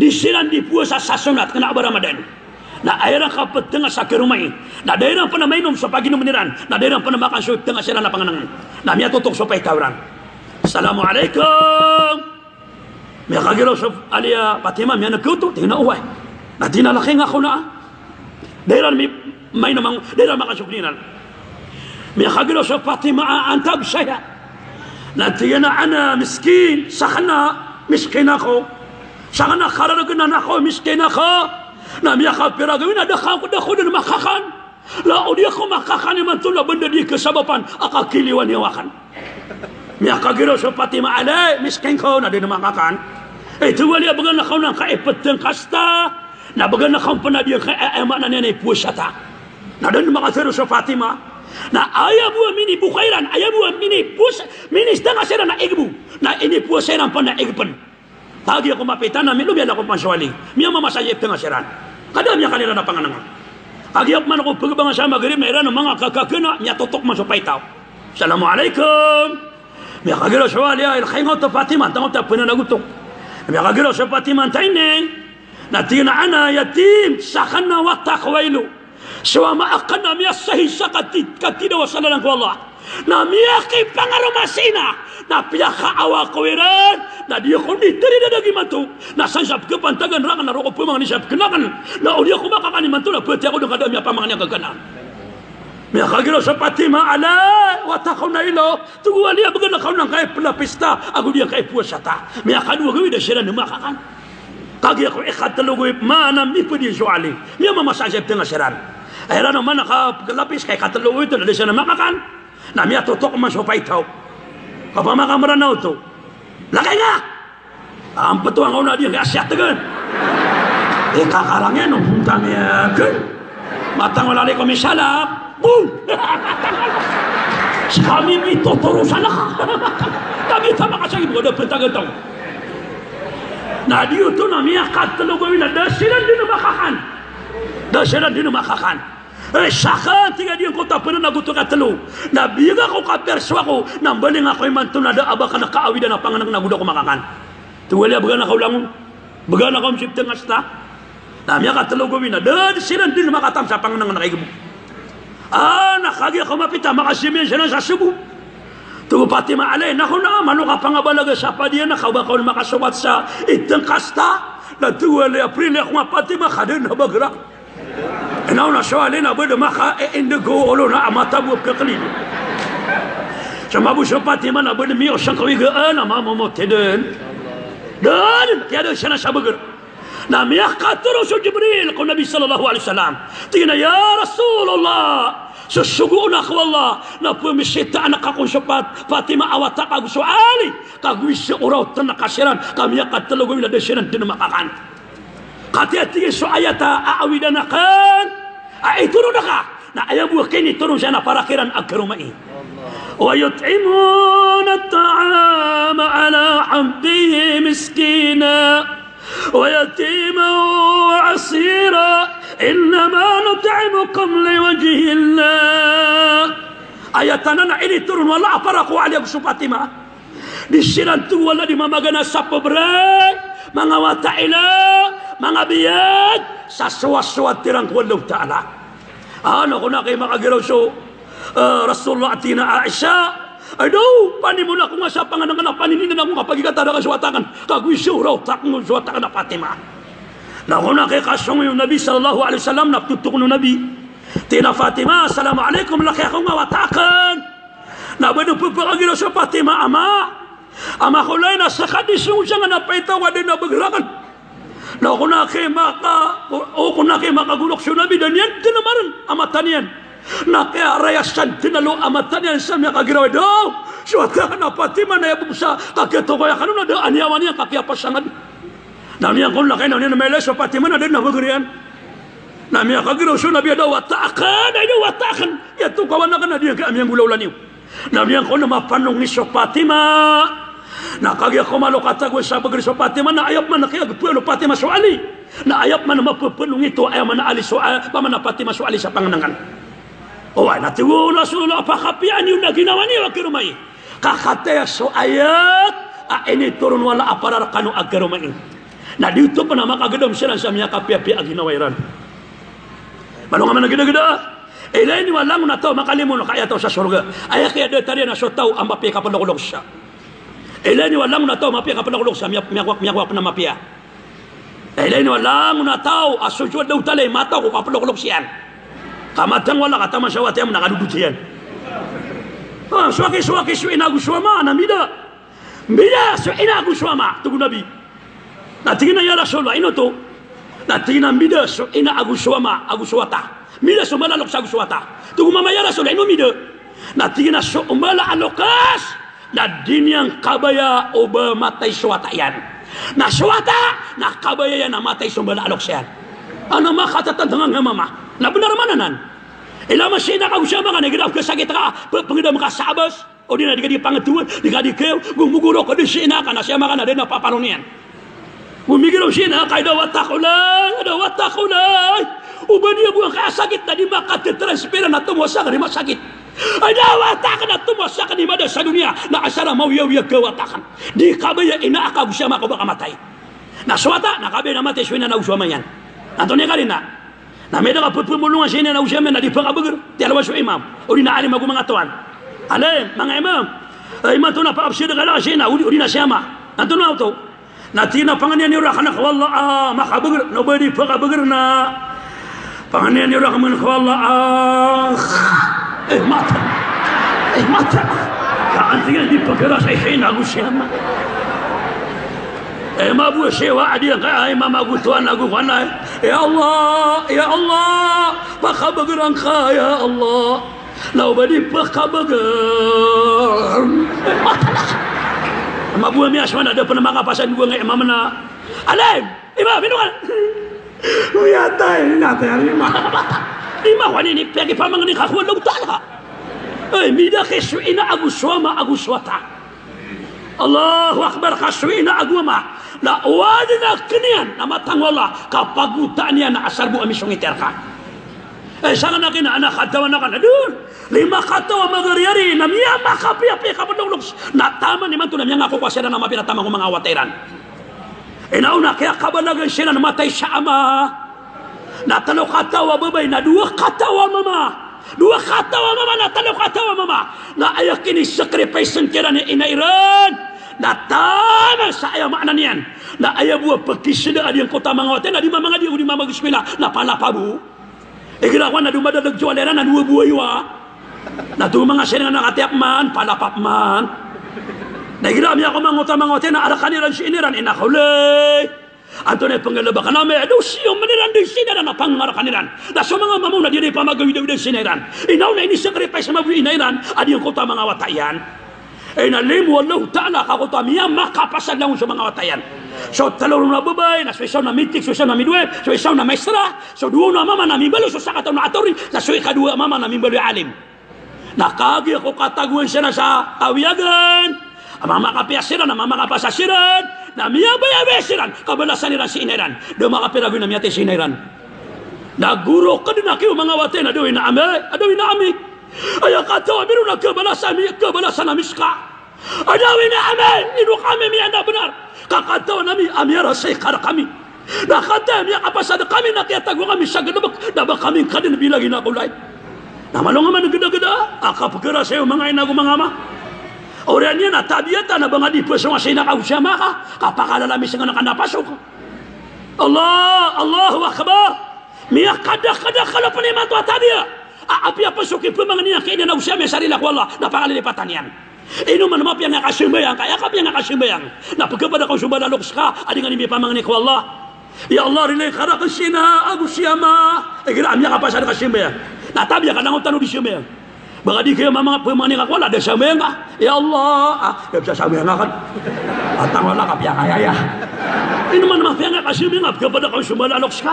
disiran di puasa sasunat kena Ramadan na airang kapeteng sa kerumay na daerang panamainom sa paginom niran na daerang panamakan sa tengah sila na panganangan na miya tutok sa paitawran Assalamualaikum miya kagiraw sa aliya Fatima miya nagkuto tingnan uway na tinalaki nga ako na daerang may namang daerang makasuklinan miya kagiraw sa Fatima antab saya na tingnan ana miskin sakana miskin ako sakana kararagan ako miskin ako na miya kapira gawin ada ko din makakan la dia ko makakan man tula benda di kesabapan akakiliwan yawakan miya kagiro sa Fatima alay miskin ko na din makakan itu wali bagan nakaw nang kaipeteng kasta na bagan nakaw panadiyan kay emak na nenay pusata na din makasero sa Fatima na ayabu mini bukairan ayabu mini setengah sera na igbu na ini puseran pa na igpan tagi ako mapitan na milubian ako panswali miya mamasayip tengah seran kada miya kanila na panganangan agiyak man ako pagbangan sa magrib na iran ng mga kakakina miya tutok man sa paitaw Assalamualaikum miya kagiro sa wali ay kaingot ta Fatima tangot ta pinanagutok miya kagiro sa Fatima taineng na tinaan yatim sakana wa taqwailu suwa maakana miya sahi katida wa salalang ko Allah na miya kay pangarumasina na piyaka awa kawiran na dia ko ni teri na dagi mantu na sansap ke pantagan rangan na roko pemang ni sap kenakan na dia ko makakani mantu na peti ako dengan dia pamang nya kagana miya kagiro sa Fatima ala wa takhuna ilo tuwa dia bagana kau nang kay pista aku dia kay puasata miya kadua gawi da sira na makakan kagi ako ikat talugo mana mi pudi suali miya mamasajab tengah seran ayran mana ka lapis kay katalugo ito na dia na makakan na miya tutok man sa paitaw kapag makamaranaw to lakay nga ang patuang ako na diyan kaya siya tagan kakarangyan nung punta niya matang wala rin kami salap boom kami may tuturusan na kami tama kasagin ko na pentagan to na diyo to na miya katalogoy na dasiran din na makakan saka tiga dia kota pernah nagutuk katelu na biga ko kaperswa ko nang baling ako imanto na da aba kana kaawi da na panganang nagudo ko makakan tuwali baga na kaulangon baga na kom sipteng asta na miya katelu ko bina da siran din makatam sa panganang nakaigibo nakagi ako mapita makasimiyan siya sa subo Tu Fatimah alay na kuna manu ka pangabalaga sa pa dia na kabakaw makasubat sa itang kasta na tuwali April ako nga Fatimah kadin na bagrak inaw na suwali na ba maka indigo ulo na amatabu kakalin sa mabuso Fatimah na ba miyo sang kawigaan na mamamoteden dan tiada siya na sa bagar na miyak katuro sa Jibril ko Nabi sallallahu alaihi wasallam tingnan ya Rasulullah sesungguhnya Allah na pumisita anak akong sapat Fatimah awata kagu soali kagu isi uraw tanak kasiran kami akan telugu ila desiran dinamakakan kati-hati so ayata aawidanakan turun naka na ayaw buah kini turun siya na parakiran agkarumai wa yut'imuna at-ta'ama ala hamdihi miskina wa yatima wa asira innama nut'imukum liwajhi Allah ayatana na ini turun wala aparaku ali Abu Fatimah disiran tu wala di mamagana sapa berai mga wataila mga biyad sa suwaswat tirang wallahu ta'ala ano ko na kay makagiraw so Rasulullah atina Aisyah aduh pani mo na kung sa panganang paninin na akong kapagigata na kaswatakan kagwisyo raw takong swatakan na Fatimah Nahuna kay kasong yung Nabi sallallahu alaihi wasallam naptutok ng Nabi. Tina Fatimah, assalamualaikum laki akong mawatakan. Nabado po pagagino sa Fatimah ama. Ama ko lang nasa kadisong siya nga napaitawa din na bagrakan. Na kuna kay makagulok sa Nabi dan yan tinamaran amatan yan. Na kaya rayasan tinalo amatan yan sa mga kagirawa daw. Suwata na Fatimah na yabong sa kakitokoya kanuna da anyawan yan kakiapasangan. Namiya kung lakay na niya na may leso Fatimah na din na magriyan. Namiya kagiraw so nabiya daw watakan ay daw watakan. Yato kawan na ka na diyan ka amiyang gulaw laniw. Namiya kung na mapanong ni so Fatimah. Nakagya ko malokatagwa sa bagri so Fatimah na ayap man na kaya puno Fatimah so ali. Na ayap man na mapupunong ito ayaw man na ali so paman na Fatimah so ali sa panganangan. O ay natiwo Rasulullah apakapian yung naginawa niyo agkarumay. Kakataya so ayat ini turun wala aparar kanu agkarumay. Na dito pa na makagadam sila sa miya kapi-api aginawairan. Balong nga man nagida-gida. Ilay ni walang na to makalimuno kaya to sa surga. Ay kaya de tari na so tao ang mapi kapanakulog siya. Ilay ni walang na to mapi kapanakulog siya miyawak na mapia. Ilay ni walang na tao asuswad daw talay mata ko kapanakulog siya. Kamatang wala katama sa wati ang nakaduduti yan. Suwaki so inaguswama na mida. Mida so inaguswama tugu Nabi. Natingin na ya Rasulullah ino to. Natingin na mida so ina aguswata. Mida so malalok sa aguswata. Tugu mamaya Rasulullah ino mida. Natingin na so umala alokas. Na dinyang kabaya o ba matay swata yan. Na swata na kabaya yan na matay so umala alok siyan. Ano makatatantangan nga mama. Na benar mananan. Ilama siya nakagusama ka nagiraw ka sakit ka. Pangidam ka sabas. O di na di ka di pangatuan. Di ka di kayo. Gumuguro ka di siya ka na siya maka na din na paparonian. Bumigiraw siya na kay dawatakulay. Uban niya buang kasakit na di makatitransperan na tumuwasakan di masakit. Ay dawatakan na tumuwasakan di mada sa dunia na asara mawiyawiyag kawatakan. Di kabaya inaakaw siya maka baka matay. Naswata, nakabaya na matay siya na nauswama yan. Nanto niya ka rin na. Na may nakapupumulungan siya na nauswama na di pangabagar. Tialawa siya imam. O di na alim ako mga tuwan. Alim, mga imam. Imam to na paapsida ka lang siya na. O di na siya ma. Nanto na ito. Natina panganian yura kana wallah makabagar nobody pakabagar na panganian yura kaman wallah mata ka antiga di pagara sa hina gusyama mabu sewa adia ka mama gutuan aku kana ya Allah pakabagar ka ya Allah nobody pakabagar mabuah mi asman ada pernah makapasan dua ngai mamana alim imam minukan uyata nata imam wani ni pegi pamangan ni kakwa lu ta'ala mida khisuina aguswata Allahu akbar khisuina aguma la wadina kenian nama tangwala kapagutanian na asarbu amisong iterka sana nakina anak katawa na kana dun lima katawa magariari namia makapi-api kapadulog na tama ni man to namia ngako kwasera na mapinatama ko mga awatiran inauna kaya kabalagan sila na matay sa ama na talo katawa babay na dua katawa mama Dua kata wa mama na talo kata wa mama. Na ayah kini sacrifice kira ni inairan. Na tama sa ayah makna niyan. Na ayah buah pekisida adi yang kota mangawaten. Na di mama ngadi di mama bismillah. Na palapabu. Kira ko na dumada nagjualera na dua buah iwa. Na tu mga siya nga nakatiap man. Palapap man. Na kira miya ko mangawaten na arakaniran si iniran. Inakulay. Antonay pangalabakan namin, siyong maniran din sinaran na pangarakaniran. Na sa mga mamong na di pamagawi din sinaran. Inaw na ini-sacrifice sa mabuhi inairan, adi yung kota mga watayan. Nalimu Allah ta'ala kakota miya makapasad lang sa mga watayan. So talong na babay, na suwisaw na mitik, suwisaw na midweb, suwisaw na maestra, so duo na mama na mimbalo, so sakataw na atori, na suwi kadua mama na mimbalo alim. Nakagi ako kataguan siya na sa kawiyagan. Mama kapiasiran, mama kapasasiran, na miya bayabesiran, kabalasan niran si inairan. Do makapiragoy na miyate si inairan. Naguro ka din akiw mga wate na doon na ami. Ay katawa biro na kabalasan na miska. Adawin na ami, ino kami miya na benar. Kakatawa nami amira say kara kami. Nakatawa miya kapasada kami nakiyatago kami sa ganabak. Dabak kami kadin bilagi na kulay. Namalong nga man gada-gada, akapagkara sa'yo mga inago mga ama. Orang niya na tabiatan na bang adi pasong asay nakausama ka kapakalalamis nga nakanapasok Allahu Akbar miya kada-kada kalapan ni mato tabiya api apasukin pa mga niya kaya na usama sarila ko Allah napakalilipatan yan ino man mapi ang nakasimbayang kaya kapi ang nakasimbayang napagkapada kong sumbalaluks ka adi nga ni pamang ni ko Allah ya Allah rinay kada kasina agusama gira amya kapasa nakasimbayang natabiya ka nang tanong di simbayang baka di kayo mga pemaning ako wala ada sambayang ka ya Allah bisa sambayang kan atang wala kapya kaya ya ini man mafia nga kasimbayang kepada kau sumbalalok ka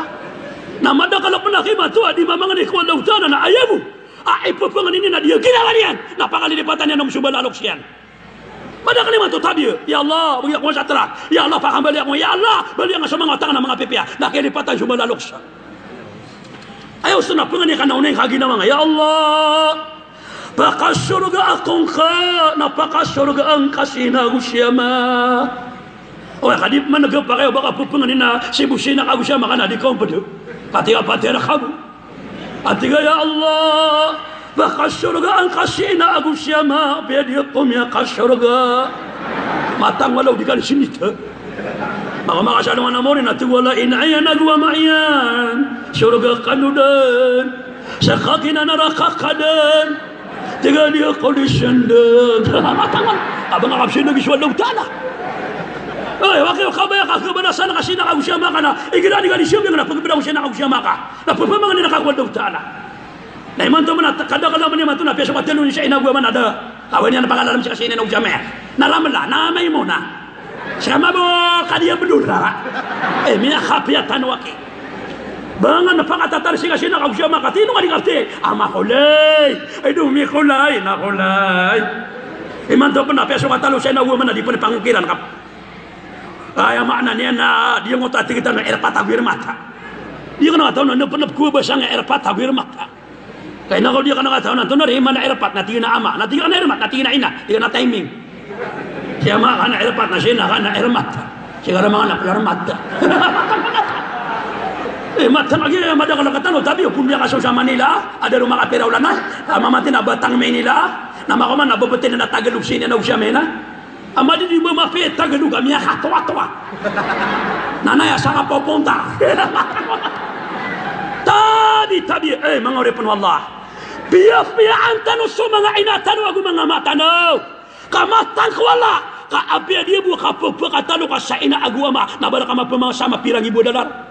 namada kalau penakimat tu di mamang ni kuwan lautan na ayamu ipapangan ini na dia ginawa niyan napakalilipatan niya ng sumbalalok siyan pada kalimat tu tabi ya Allah bagi aku satara ya Allah pakam balik aku ya Allah balik ang sa mga tangan ng mga pipia nakilipatan sumbalalok siya ayaw sunap pengen kan nauneng kagi na mga ya Allah Pakas surga akong ka, napakas surga ang kasina gusyama. O kadip man nagpakayo baka pupunganin na si busina ka gusyama ka na di kong padu. Pati-pati na kamu. At tiga ya Allah, pakas surga ang kasina gusyama, pwede akong ya kasurga. Matang walaw di ka sinita. Mga makasalungan na mo rin at wala inayan nagwa maiyan. Surga kanudan, sa kakina narakakadan. Tiga dia condition dan tangan abang ngap sino giswa daw tala wakil kabaya ka kabanasan kasi nakausama ka na igira di ka di siya nga pagbidaw siya nakausama ka napapamangan ni nakakuha daw tala na iman to man kada man iman to na peso patelo ni siya inagwa man ada awan niya na pangalalam siya kasi nakausama nalamala namay mo na siya mabo kadiya bedura miya kapiatan wakil bangan na pangatatar siya kasi nakausama ka tino nga di karte ama kulay ay dumi kulay na kulay iman to pa na peso katalo siya na woman na di pa pangikiran kap ay makna niya na di yung utati kita ng erpat agwir mata di ka nakataon na napanap ko ba siya ng erpat agwir mata kaya nakaw di ka nakataon na ito na rin na erpat na tingin na ama na tingin na ermat na tingin na ina tingin na timing siya mga ka na erpat na siya na ka na ermat siya ka mga napalarmat matang lagi ada kalau kata lo tapi pun dia kasih sama Manila ada rumah kapira ulana mamatin na batang Manila nama ko man nababatin na Tagalog sini na usya mena amadi di mama pe Tagalog amia hatwa nana ya saka poponta tabi mga orepon wallah biya antanu so mga inatan wagu mga matanaw kamatan ko wala ka abia dia bu kapapakatalo ka sa ina agwama nabara ka mapama pirang ibu dalar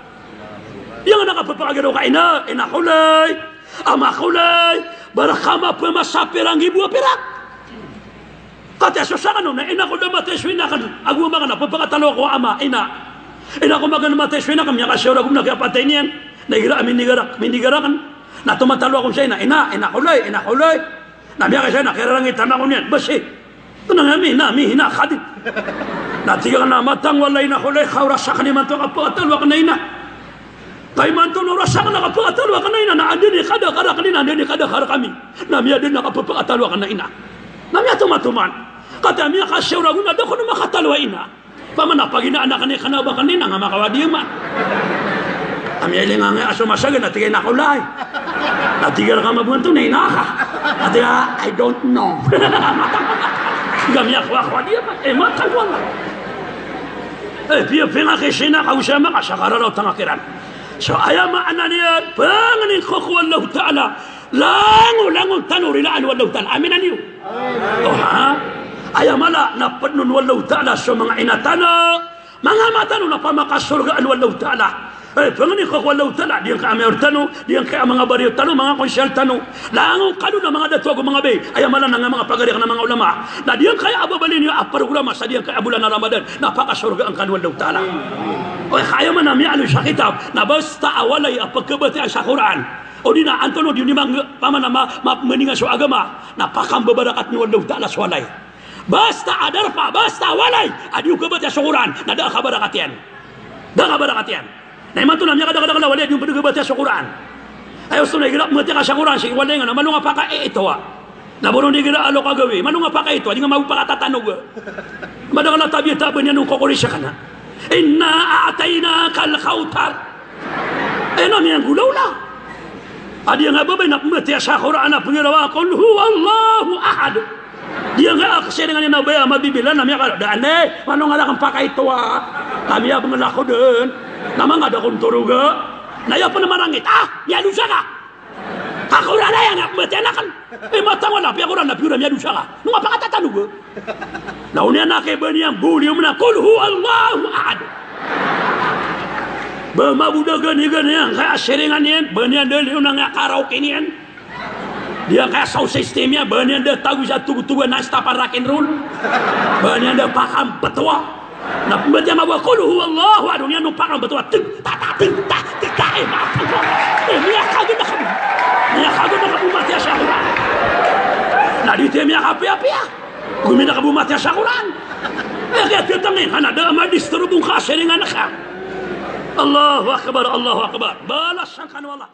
yang nakapapagano ka ina kulay ama kulay barakama pumasapirang ibu pirak kata susana no na ina ko damateswina kan aguma kan papakatalo ko ama ina ko magan mateswina kam nya kasyora gum nakapatay niyan nagira minigara kan na tumatalo akong siya ina kulay na biya kasi nakirarang itana ko niyan basi ito na nga hina kadit natiga na matang walay na kulay khawrasa ka ni man to kapakatalo ka na ina kay man to rasa ka nakapakatalwa ka na ina na adin kada kanina adin kada kami nami adin nakapakatalwa ka na ina nami atumatuman kata miya kasyura guna dako na makatalwa ina pamana pagina anak ni kanaba kanina nga makawadi man ami ilinga nga aso masagan at tigay nakulay Atigar ka mabunto na inaka. Atiga, I don't know. Gamiyak wakwa dia pa. Mata wala. Pia pinga kisina ka usama ka sakara raw tangakiran. So ayama ananiya panganin ko Allah Ta'ala. Lango tanurilaan wallahu ta'ala. Amin aniyo. Oh ha? Ayamala na padnun wallahu ta'ala so mga inatano. Mga matano na pamakasurgaan wallahu ta'ala. Panganin ko wallahu ta'ala. Diyan ka amayor tano. Diyan ka mga bariyo tano. Mga konsyal tano. Lango kano na mga datuago mga bay. Ayamala na nga mga pagariyak na mga ulama. Na diyan kaya ababalin yung aparugulama sa diyan kaya bulan na Ramadan. Napakasurgaan ka wallahu ta'ala. O kaya man namin ano sa kitab. Na basta awalay apagkabati sa Quran. O di na Antonio di nimang pamanama meninga so agama napakambabarakat ni wallahu ta'ala swalay basta adar pa basta walay adiu kebat ya Quran nada kabarakat yan na iman to namnya kada walay yung kebat ya Quran ayo sunay gira mati ka sa Quran si walay nga manu nga paka ito na bono di gira alo kagawi manu nga paka ito di nga magpakatatanog madagala tabi tabi niya nung kokorisya kana inna a'tainaka al-khawthar ena miyang gulaw la dia nga babay nak mati sa Quran na pangirawa qul huwallahu ahad dia nga aksya dengan yang nabaya mabibilan namanya kalau dane mano nga kang pakai tua kami ya pengelako den nama nga ada kunturuga na ya penemarangit ya dusa ka Quran ya nga mati anakan matang wala pi Quran na piura ya dusa ka no pakatatanuga na unya na kay baniang bulium na qul huwallahu ahad Bamabudagan yang kaya seringan yan, banyan dali yung nga karaoke niyan. Dia kaya sound systemnya, banyan dah tahu satu tuga nasta parakin roll. Banyan dah pakam betua. Nah pembaca mawa qul huwallahu ahad niya no pakam betua. Tik tak Dia kagak dah kamu mati asyakuran. Nah di temnya api-api ya. Kumi dah kamu mati asyakuran. Kaya tetangin ada amadis terhubung ka seringan ka. Allahu akbar, Allahu akbar. Balas sangkan wallah.